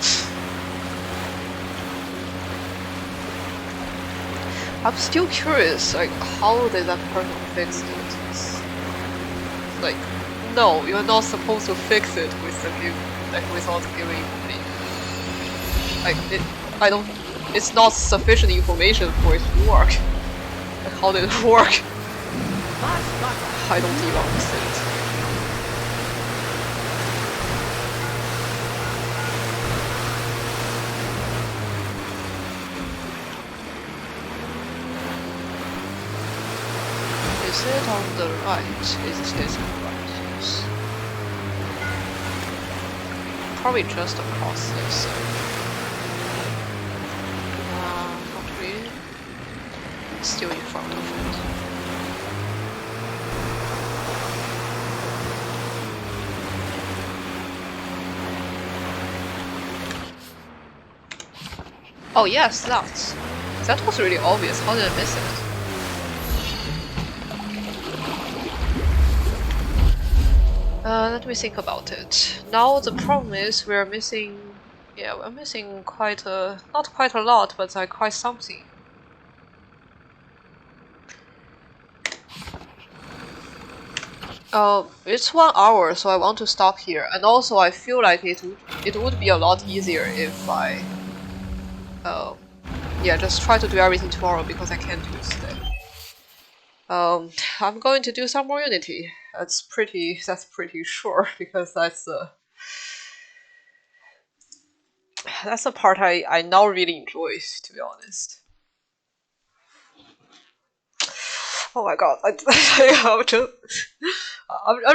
I'm still curious, like, how did that person fix it? Like, no, you're not supposed to fix it with the game, like, without giving me. Like, it's not sufficient information for it to work. Like, how did it work? I don't even understand. Is it on the right? Is it on the right? Yes. Probably just across this. Not really. It's still in front of it. Oh yes, that was really obvious. How did I miss it? Let me think about it. Now the problem is we're missing quite not quite a lot, but like quite something. It's 1 hour, so I want to stop here. And also I feel like it would be a lot easier if I yeah, just try to do everything tomorrow because I can't do it today. I'm going to do some more Unity. That's pretty sure because that's the part I now really enjoy, to be honest. Oh my god, I'm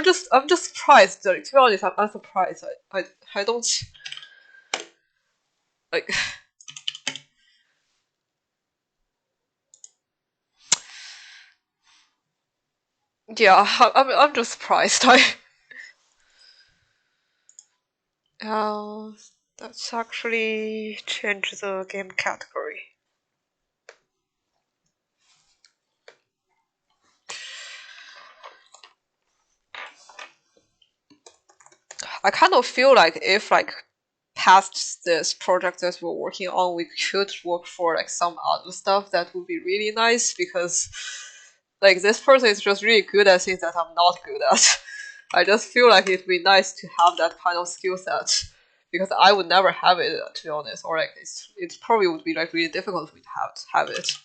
just surprised. To be honest, I'm surprised. I don't like. Yeah, I'm just surprised. That's actually change the game category. I kind of feel like if like past this project that we're working on, we could work for like some other stuff that would be really nice because like this person is just really good at things that I'm not good at. I just feel like it'd be nice to have that kind of skill set because I would never have it, to be honest, or like it probably would be like really difficult for me to have it.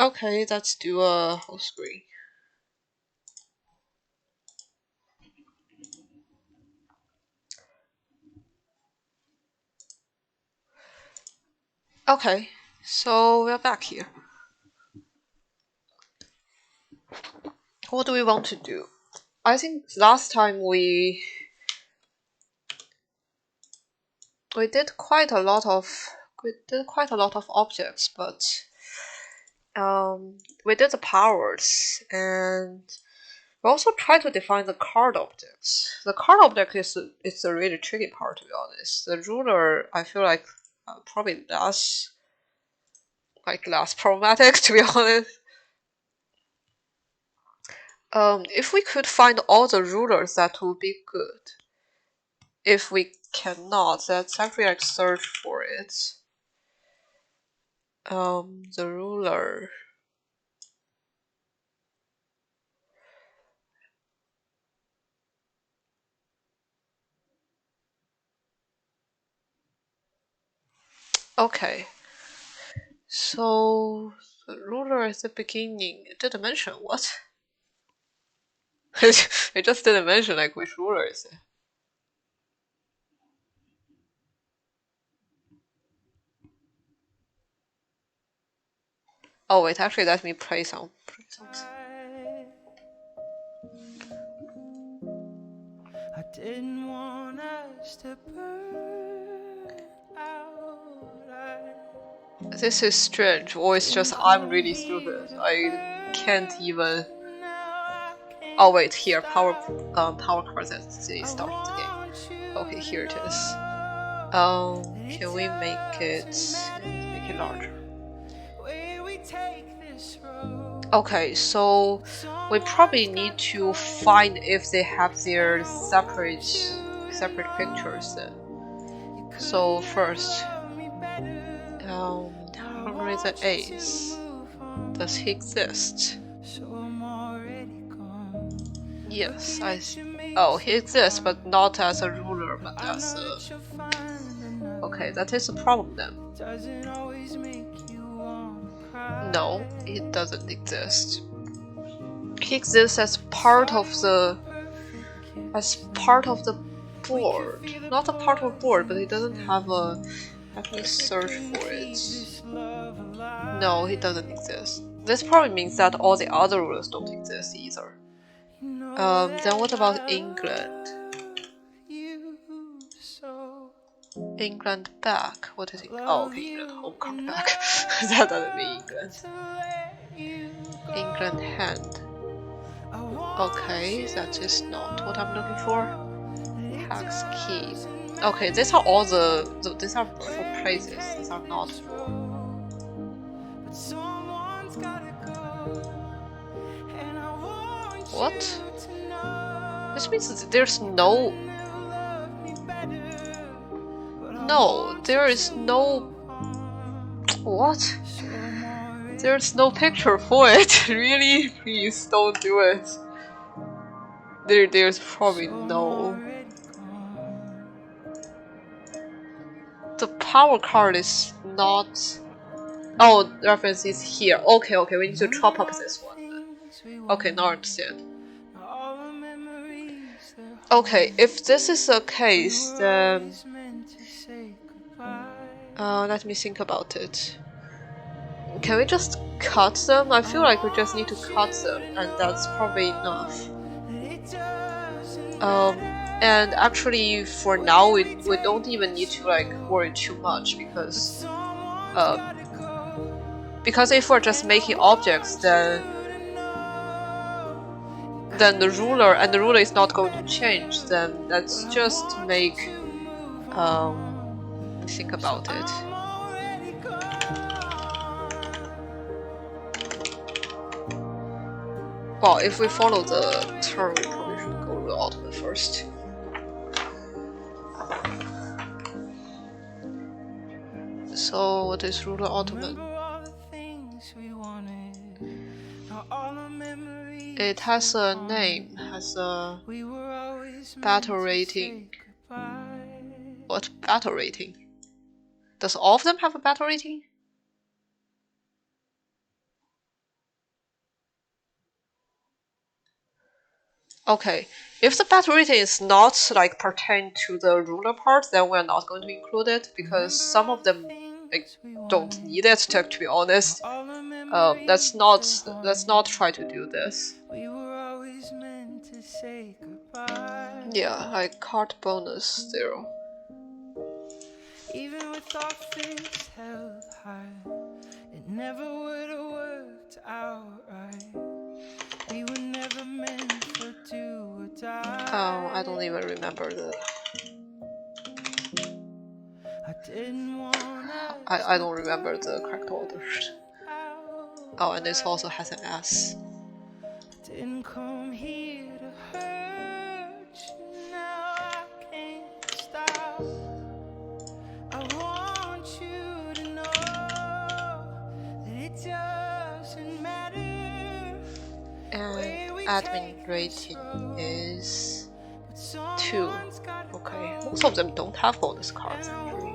Okay, let's do a whole screen. Okay, so we're back here. What do we want to do? I think last time we did quite a lot of objects, but we did the powers and we also tried to define the card objects. The card object is a really tricky part, to be honest. The ruler, I feel like probably less problematic, to be honest. If we could find all the rulers, that would be good. If we cannot, let's actually like search for it. The ruler. Okay. So the ruler at the beginning, it didn't mention what? It just didn't mention like which ruler is it. Oh wait, actually let me play some songs. I didn't want us to burn out. This is strange, or it's just I'm really stupid. I can't even. Oh wait, here power cards at the start of the game. Okay, here it is. Can we make it larger? Okay, so we probably need to find if they have their separate pictures then. So first, Henry the Eighth. Does he exist? Yes, oh, he exists, but not as a ruler, but as a. Okay, that is a problem then. No, he doesn't exist. He exists as part of the board. Not a part of the board, but he doesn't have a. Let me search for it. No, he doesn't exist. This probably means that all the other rulers don't exist either. Then what about England? England back. What is it? Oh, okay, England home card back. That doesn't mean England. England hand. Okay, that is not what I'm looking for. Hex key. Okay, these are all these are for places. These are not for. What? This means there's no. No, there is no. What? There's no picture for it. Really? Please don't do it. There's probably no. The power card is not. Oh, reference is here. Okay, we need to chop up this one then. Okay, now I understand. Okay, if this is the case, then let me think about it. Can we just cut them? I feel like we just need to cut them, and that's probably enough. And actually, for now, we don't even need to like worry too much because if we're just making objects, then the ruler is not going to change. Then let's just make think about it. Well, if we follow the turn, we probably should go to the ultimate first. So what is ruler ultimate? It has a name, has a battle rating. What battle rating? Does all of them have a battle rating? Okay, if the battle rating is not like pertain to the ruler part, then we're not going to include it because some of them like, don't need it. To be honest, let's not try to do this. Yeah, like card bonus 0. Even with our fates held high, it never would have worked out right. We were never meant for do or die. Oh, I don't even remember the. I don't remember the correct order. Oh, and this also has an S. Didn't come here to hurt you, now I can't stop. I want you to know that it doesn't matter. And admin rating is 2. Okay, most of them don't have bonus cards actually.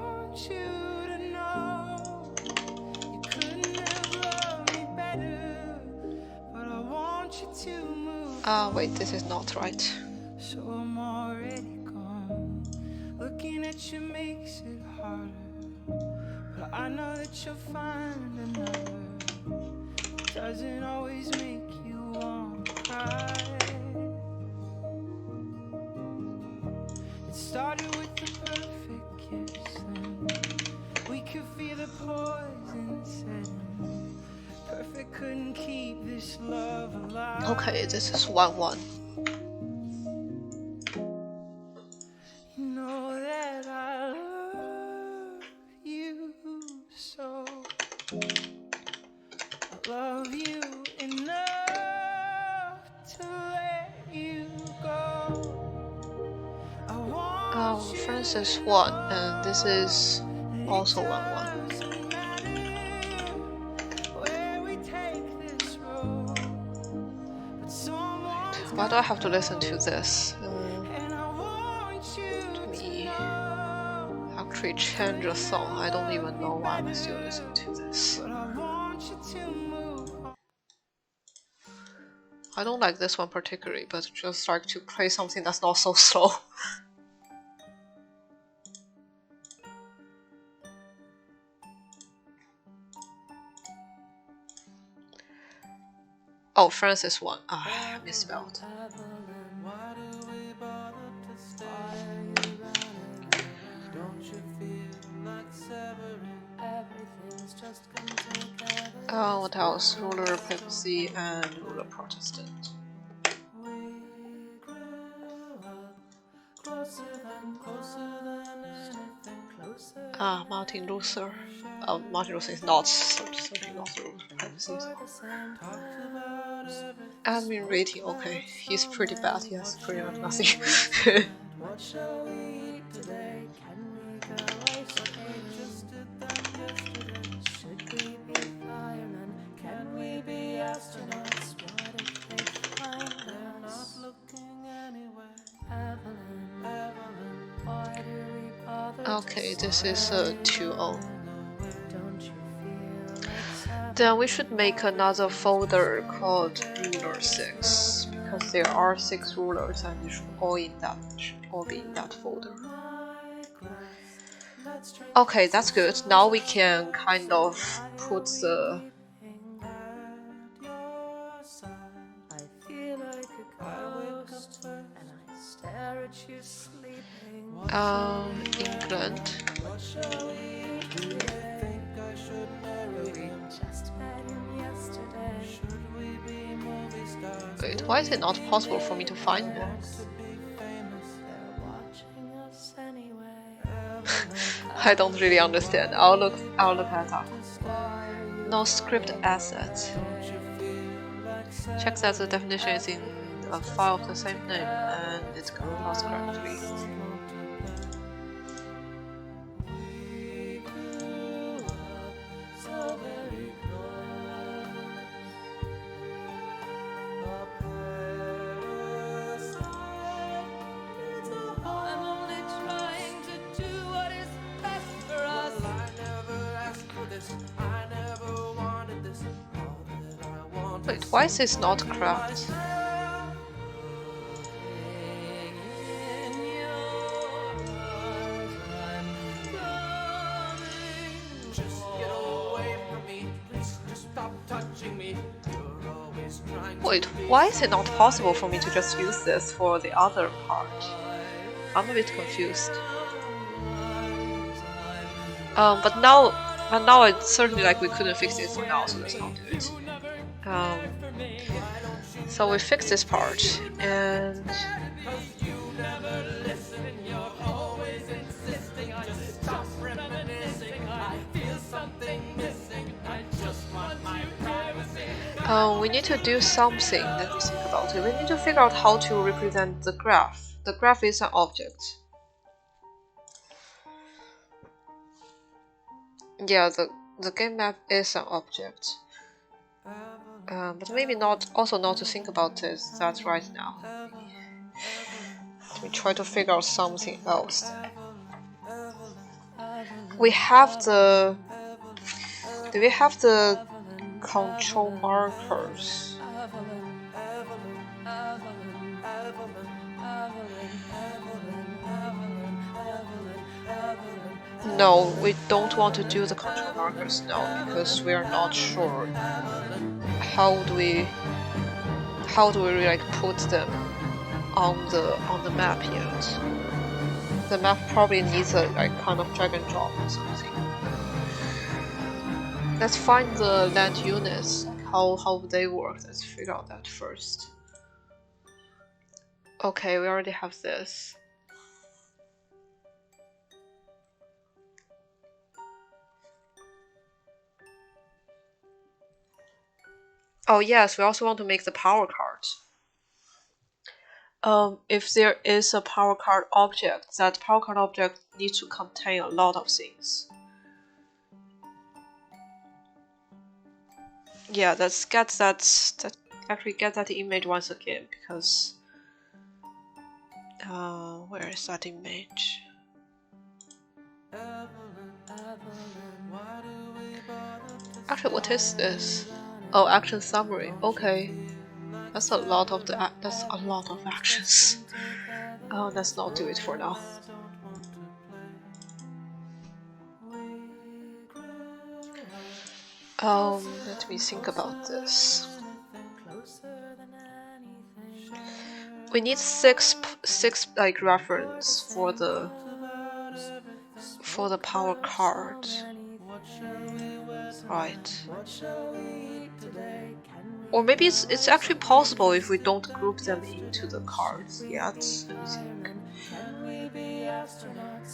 Wait, this is not right. So I'm already gone. Looking at you makes it harder. But I know that you'll find another. It doesn't always make you want to cry. It started with the perfect kiss, and we could feel the poison setting. Perfect couldn't keep this love alive. Okay, this is 1-1. You know that I love you so. I love you enough to let you go. I want Francis 1, and this is also 1-1. Why do I have to listen to this? Let me actually change a song. I don't even know why I'm still listening to this. I don't like this one particularly, but just like to play something that's not so slow. Oh, Francis 1. Ah, I misspelled. Oh, what else? Ruler Papacy and Ruler Protestant. Martin Luther. Martin Luther is not something not Ruler Papacy. Admin rating, okay. He's pretty bad, he has pretty much nothing. What shall we eat today? Can we go ice skating? Should we be firemen? Okay, this is a 2O. Then we should make another folder called ruler 6 because there are 6 rulers and they should all be in that folder. Okay, that's good. Now we can kind of put the England. Wait, why is it not possible for me to find this? I don't really understand. I'll look that up. No script asset. Check that the definition is in a file of the same name and it's compiled correctly. Wait, why is this not correct? Wait, why is it not possible for me to just use this for the other part? I'm a bit confused. But now it's certainly like we couldn't fix it for now, so let's not do it. So we fix this part and we need to do something. Let me think about it. We need to figure out how to represent the graph. The graph is an object. Yeah, the game map is an object. But maybe not to think about that right now. Let me try to figure out something else. We have the. Do we have the control markers? No, we don't want to do the control markers now because we are not sure how do we like put them on the map yet. The map probably needs a like kind of drag and drop or something. Let's find the land units, how they work. Let's figure out that first. Okay, we already have this. Oh yes, we also want to make the power card. If there is a power card object, that power card object needs to contain a lot of things. Yeah, let's get that image once again because where is that image? Actually, what is this? Oh, action summary. Okay, that's a lot of actions. Oh, let's not do it for now. Let me think about this. We need six like reference for the power card. Right. Or maybe it's actually possible if we don't group them into the cards yet. Let me think.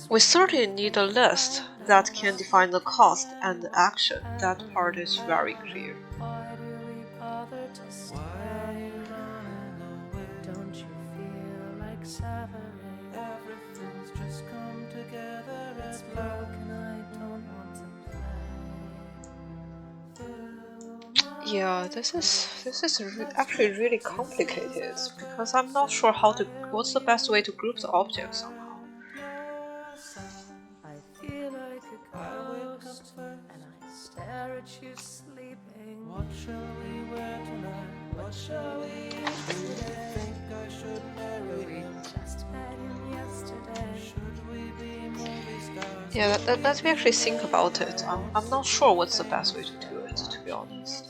We certainly need a list that can define the cost and the action. That part is very clear. Yeah, this is actually really complicated because I'm not sure what's the best way to group the objects somehow. Yeah, let me actually think about it. I'm not sure what's the best way to do it, to be honest.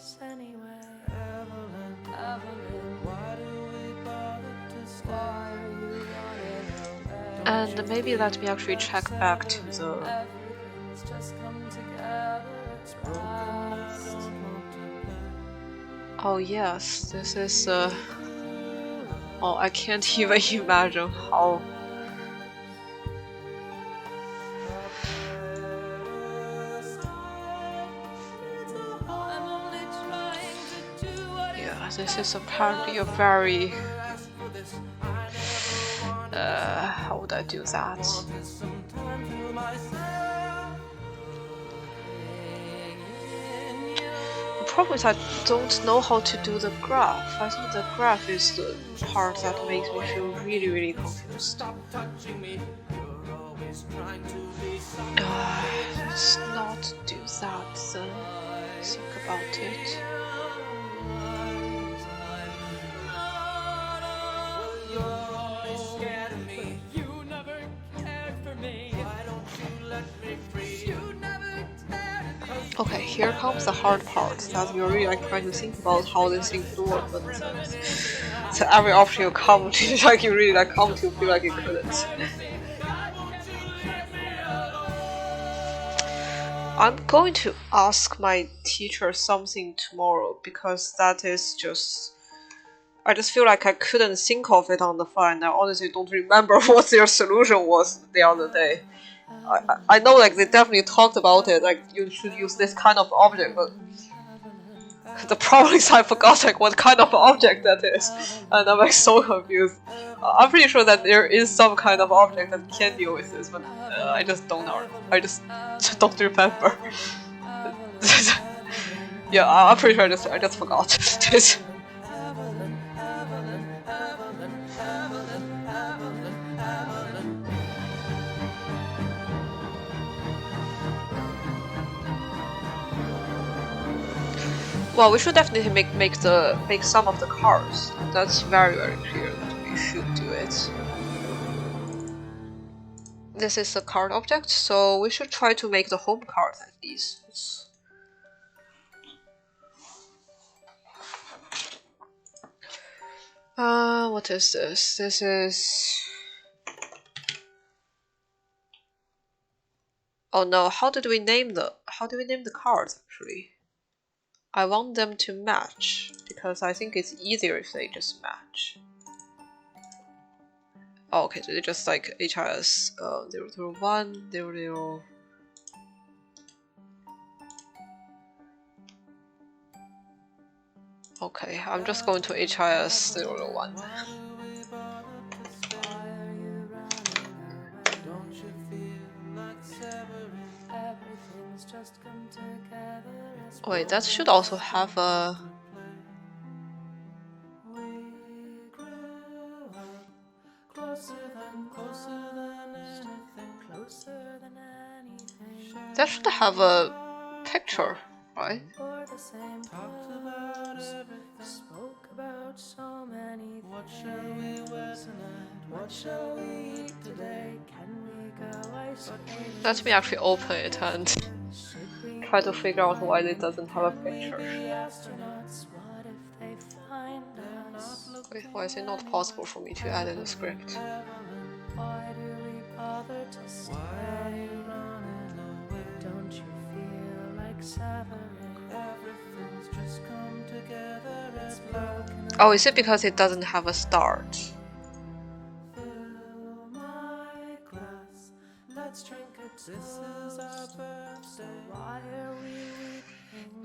And maybe let me actually check back to the. Oh yes, this is. Oh, I can't even imagine how. Yeah, this is apparently a very. How would I do that? The problem is I don't know how to do the graph. I think the graph is the part that makes me feel really, really confused. Let's not do that then. Think about it. Okay, here comes the hard part. That you're really like trying to think about how this thing could work, but so every option you come to, like you really like come to feel like you couldn't. I'm going to ask my teacher something tomorrow because that is just. I just feel like I couldn't think of it on the fly, and I honestly don't remember what their solution was the other day. I know like they definitely talked about it, like you should use this kind of object, but the problem is I forgot like what kind of object that is, and I'm like so confused. I'm pretty sure that there is some kind of object that can deal with this, but I just don't know. I just don't remember. Yeah, I'm pretty sure I just forgot. Well, we should definitely make some of the cars. That's very clear that we should do it. This is a card object, so we should try to make the home card at least. What is this? This is. Oh no! How do we name the cards actually? I want them to match because I think it's easier if they just match. Oh, okay, so they just like HIS 001, 00. Okay, I'm just going to HIS 001. Wait, that should also have a. That should have a picture, right? Let me actually open it and try to figure out why it doesn't have a picture. Wait, why is it not possible for me to add in the script? Oh, is it because it doesn't have a start?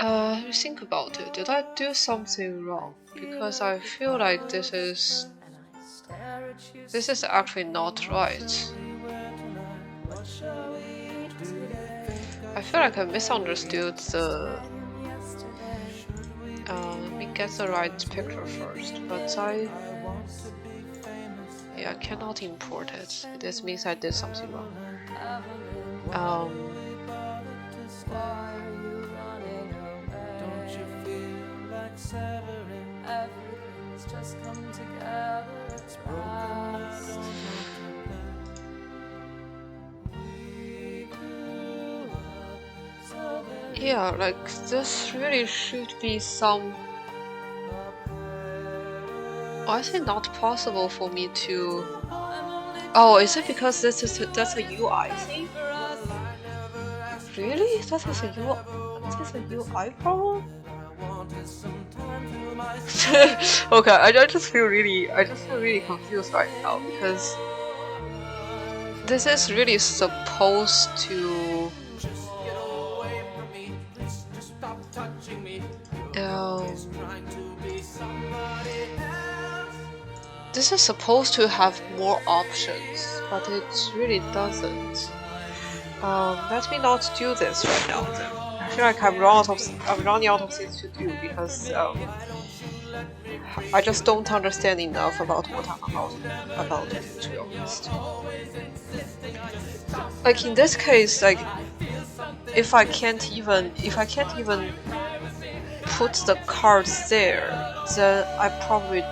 Let me think about it. Did I do something wrong? Because I feel like this is actually not right. I feel like I misunderstood the. Let me get the right picture first, but I cannot import it. This means I did something wrong. Everything's just come together. It's right. Yeah, like this really should be some. I think not possible for me to. Oh, is it because that's a UI thing? Really? That is a UI problem? Okay, I just feel really confused right now because this is really supposed to. This is supposed to have more options, but it really doesn't. Let me not do this right now. Then I feel like I'm running out of things to do because I just don't understand enough about what I'm about to do. To be honest, like in this case, like if I can't even put the cards there, then I probably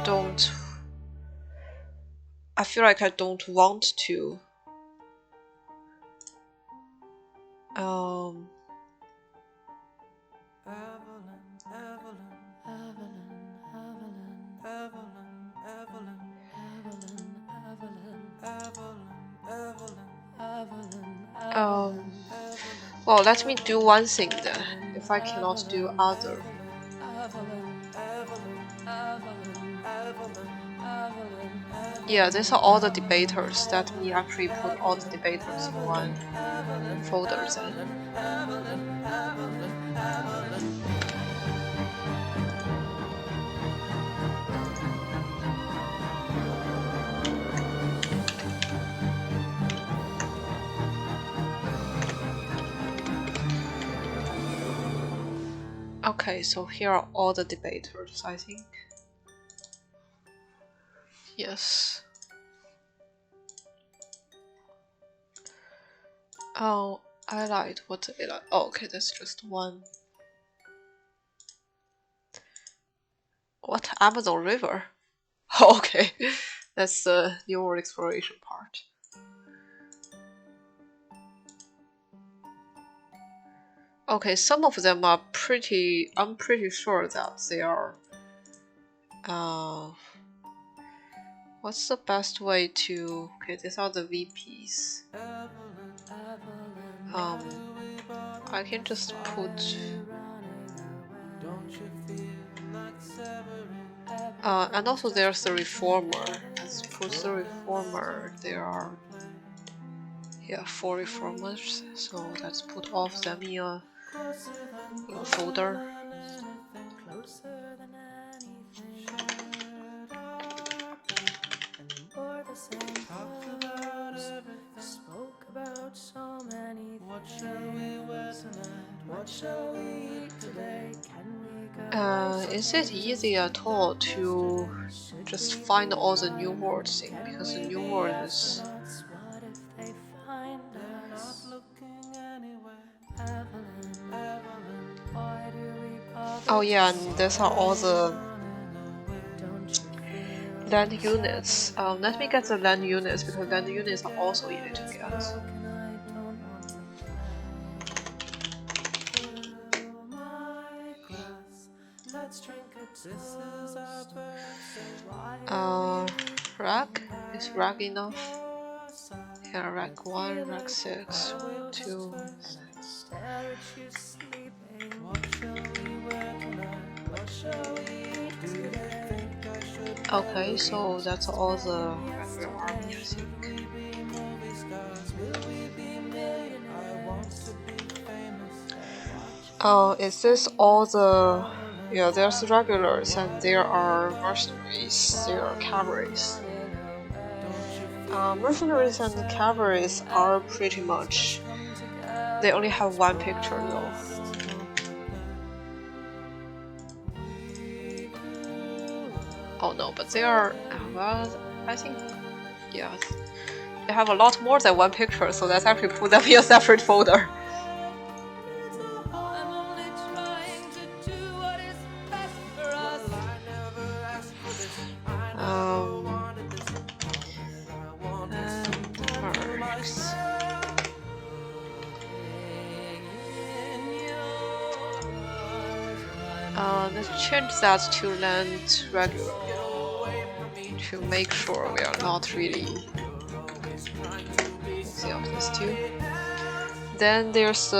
don't. I feel like I don't want to. Well, let me do one thing then. If I cannot do other. Yeah, these are all the debaters. Let me actually put all the debaters in one folder then. Okay, so here are all the debaters, I think. Yes. Oh, I lied. What's it like? Oh, okay, that's just one. What? Amazon River? Oh, okay, that's the New World exploration part. Okay, some of them are pretty. I'm pretty sure that they are. What's the best way to? Okay, these are the VPs. I can just put. And also there's the reformer. Let's put the reformer. There are. Yeah, 4 reformers. So let's put all of them in a folder. Spoke about so many things. What shall we wear tonight? What shall we eat today? Can we go? Is it easy at all to just find all the new words thing? Because the new word is. What if they find us? Why do we bother? Oh yeah, and these are all the land units. Let me get the land units because land units are also easy to get. Rack? Is rack enough? Yeah, rack 1, rack 6, 2. Okay, so that's all the regular army, I think. Is this all the... Yeah, there's regulars and there are mercenaries, there are cavalries. Mercenaries and cavalries are pretty much... They only have one picture though. Oh no, but they are... Well, I think... Yeah, they have a lot more than one picture, so let's actually put them in a separate folder. Let's change that to land regular to make sure we are not really mixing up these two. Then there's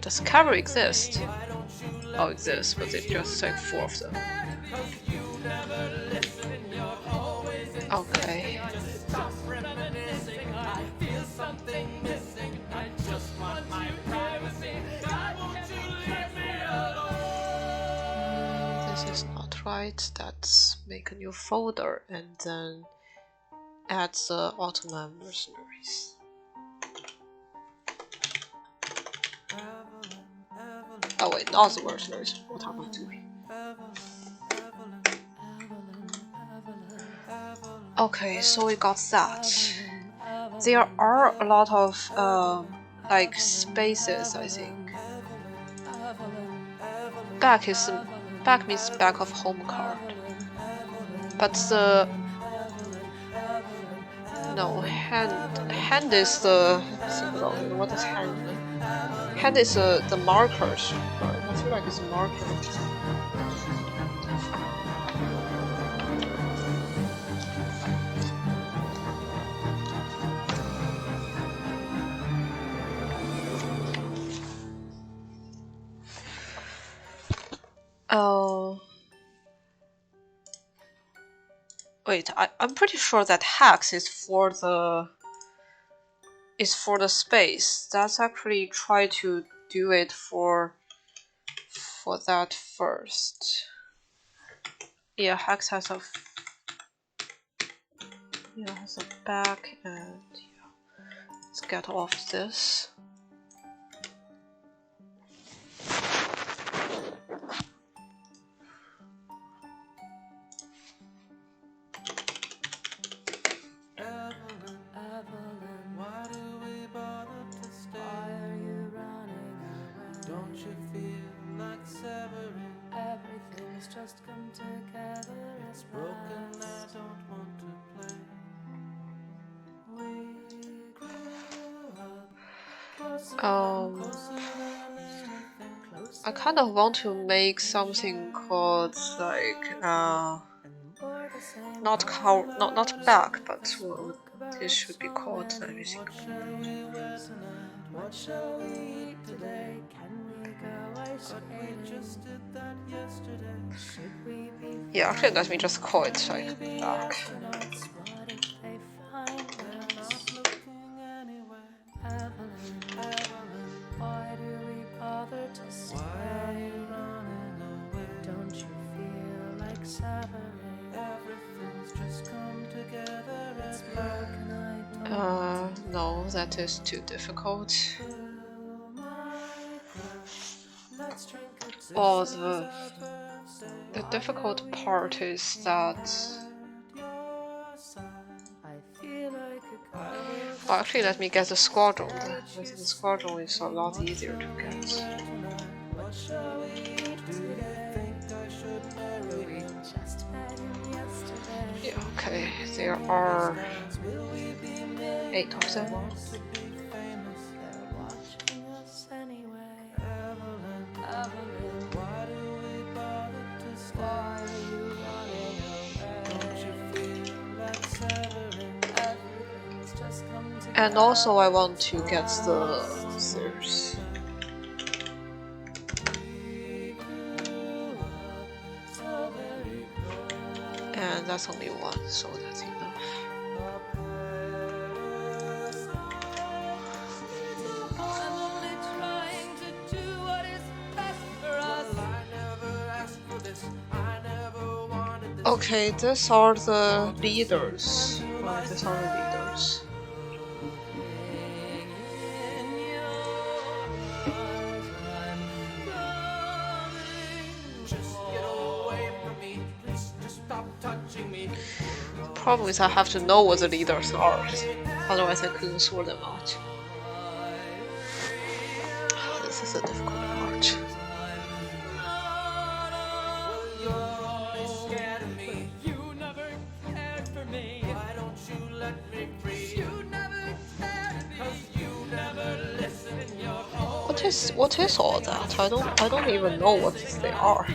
does cover exist? Oh, exists, but it's just like 4 of them. Okay. This is not right. Let's make a new folder and then add the Ottoman mercenaries. Oh wait, not the mercenaries. What am I doing? Okay, so we got that. There are a lot of like spaces, I think. Back means back of home card. But the hand is the what is hand? Hand is the markers. I feel like it's a marker. Oh. Wait, I'm pretty sure that hex is for the space. Let's actually try to do it for that first. Yeah, hex has a back, and let's get off this. Just come together. It's broken, I don't want to play. We grew up closer than anything. I kind of want to make something called like not back, but what this should be called. Let me think. What shall we eat today? Can we go ice skating? We just did that yesterday. Should we be yeah, actually, let me just call it like back. What if they find us? Looking anywhere. Evelyn, why do we bother to stay? Why are you running away? Don't you feel like severing? Everything's just come together. It's broken, I don't No, that is too difficult. Well, the difficult part is that. Well, actually, let me get the squadron. The squadron is a lot easier to get. Yeah, okay, there are 8 of them. And also I want to get the stairs. And that's only one, so that's enough. Okay, these are the leaders. These are the leaders. The problem is I have to know what the leaders are, otherwise I couldn't sort them out. This is a difficult part. is all that? I don't even know what they are.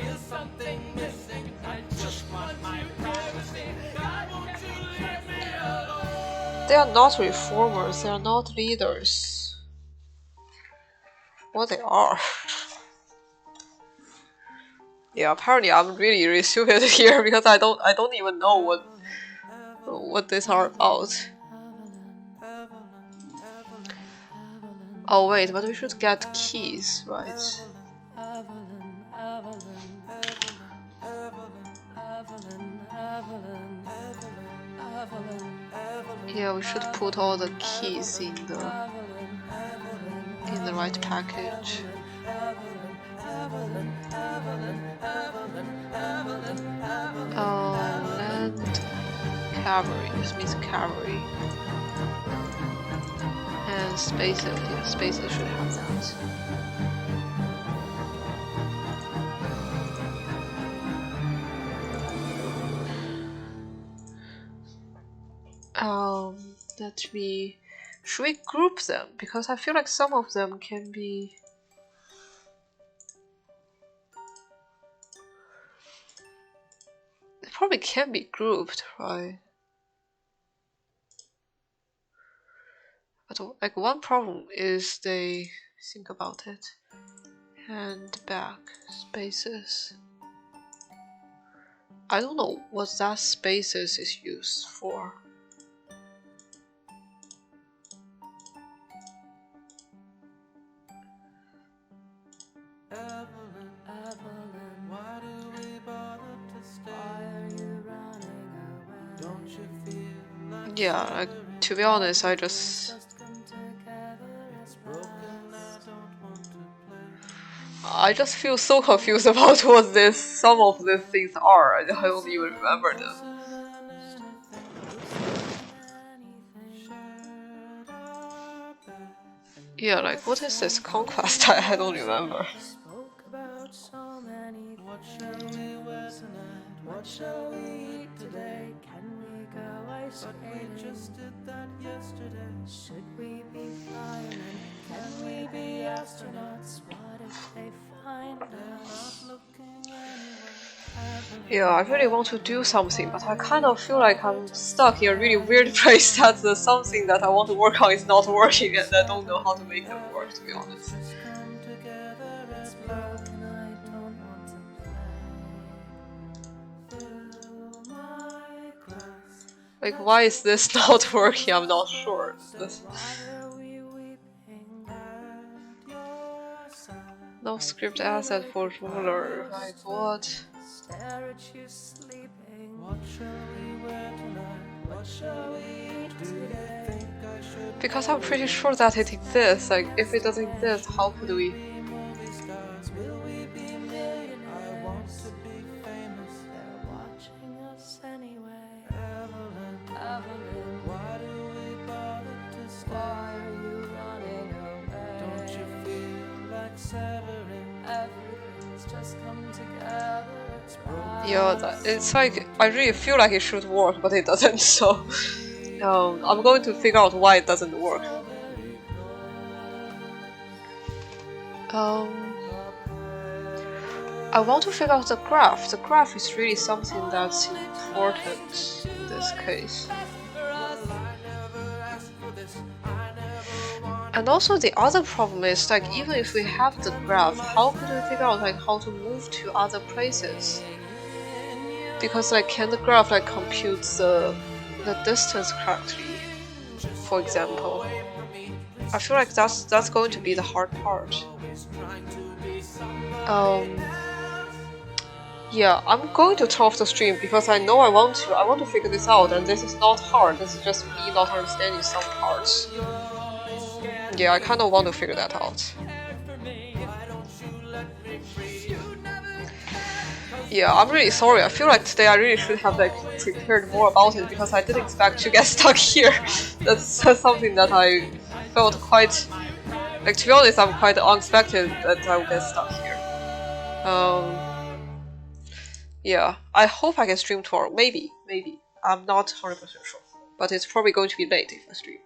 They are not reformers, they are not leaders. What they are? Yeah, apparently I'm really stupid here because I don't even know what these are about. Oh wait, but we should get keys, right? Yeah, we should put all the keys in the right package. Land cavalry. This means cavalry. And spaces. Yeah, spaces should have that. Let me. Should we group them? Because I feel like some of them can be. They probably can be grouped, right? But like one problem is they think about it. Hand back spaces. I don't know what that spaces is used for. Yeah, like, to be honest, I just feel so confused about what some of these things are. I don't even remember them. Yeah, like what is this conquest? I don't remember. What shall we eat today? Can we go ice skating? But we just did that yesterday. Should we be firemen? Can we be astronauts? What if they find us? Yeah, I really want to do something, but I kind of feel like I'm stuck in a really weird place that the something that I want to work on is not working, and I don't know how to make them work, to be honest. Like, why is this not working? I'm not sure. No script asset for ruler. Like, what? Because I'm pretty sure that it exists. Like, if it doesn't exist, how could we? Yeah, it's like I really feel like it should work, but it doesn't. So I'm going to figure out why it doesn't work. I want to figure out the graph. The graph is really something that's important in this case. And also the other problem is like even if we have the graph, how could we figure out like how to move to other places? Because like can the graph like compute the distance correctly, for example? I feel like that's going to be the hard part. Yeah, I'm going to turn off the stream because I know I want to figure this out, and this is not hard. This is just me not understanding some parts. Yeah, I kind of want to figure that out. Yeah, I'm really sorry. I feel like today I really should have like prepared more about it because I didn't expect to get stuck here. That's something that I felt quite like. To be honest, I'm quite unexpected that I would get stuck here. Yeah, I hope I can stream tomorrow. Maybe. I'm not 100% sure, but it's probably going to be late if I stream.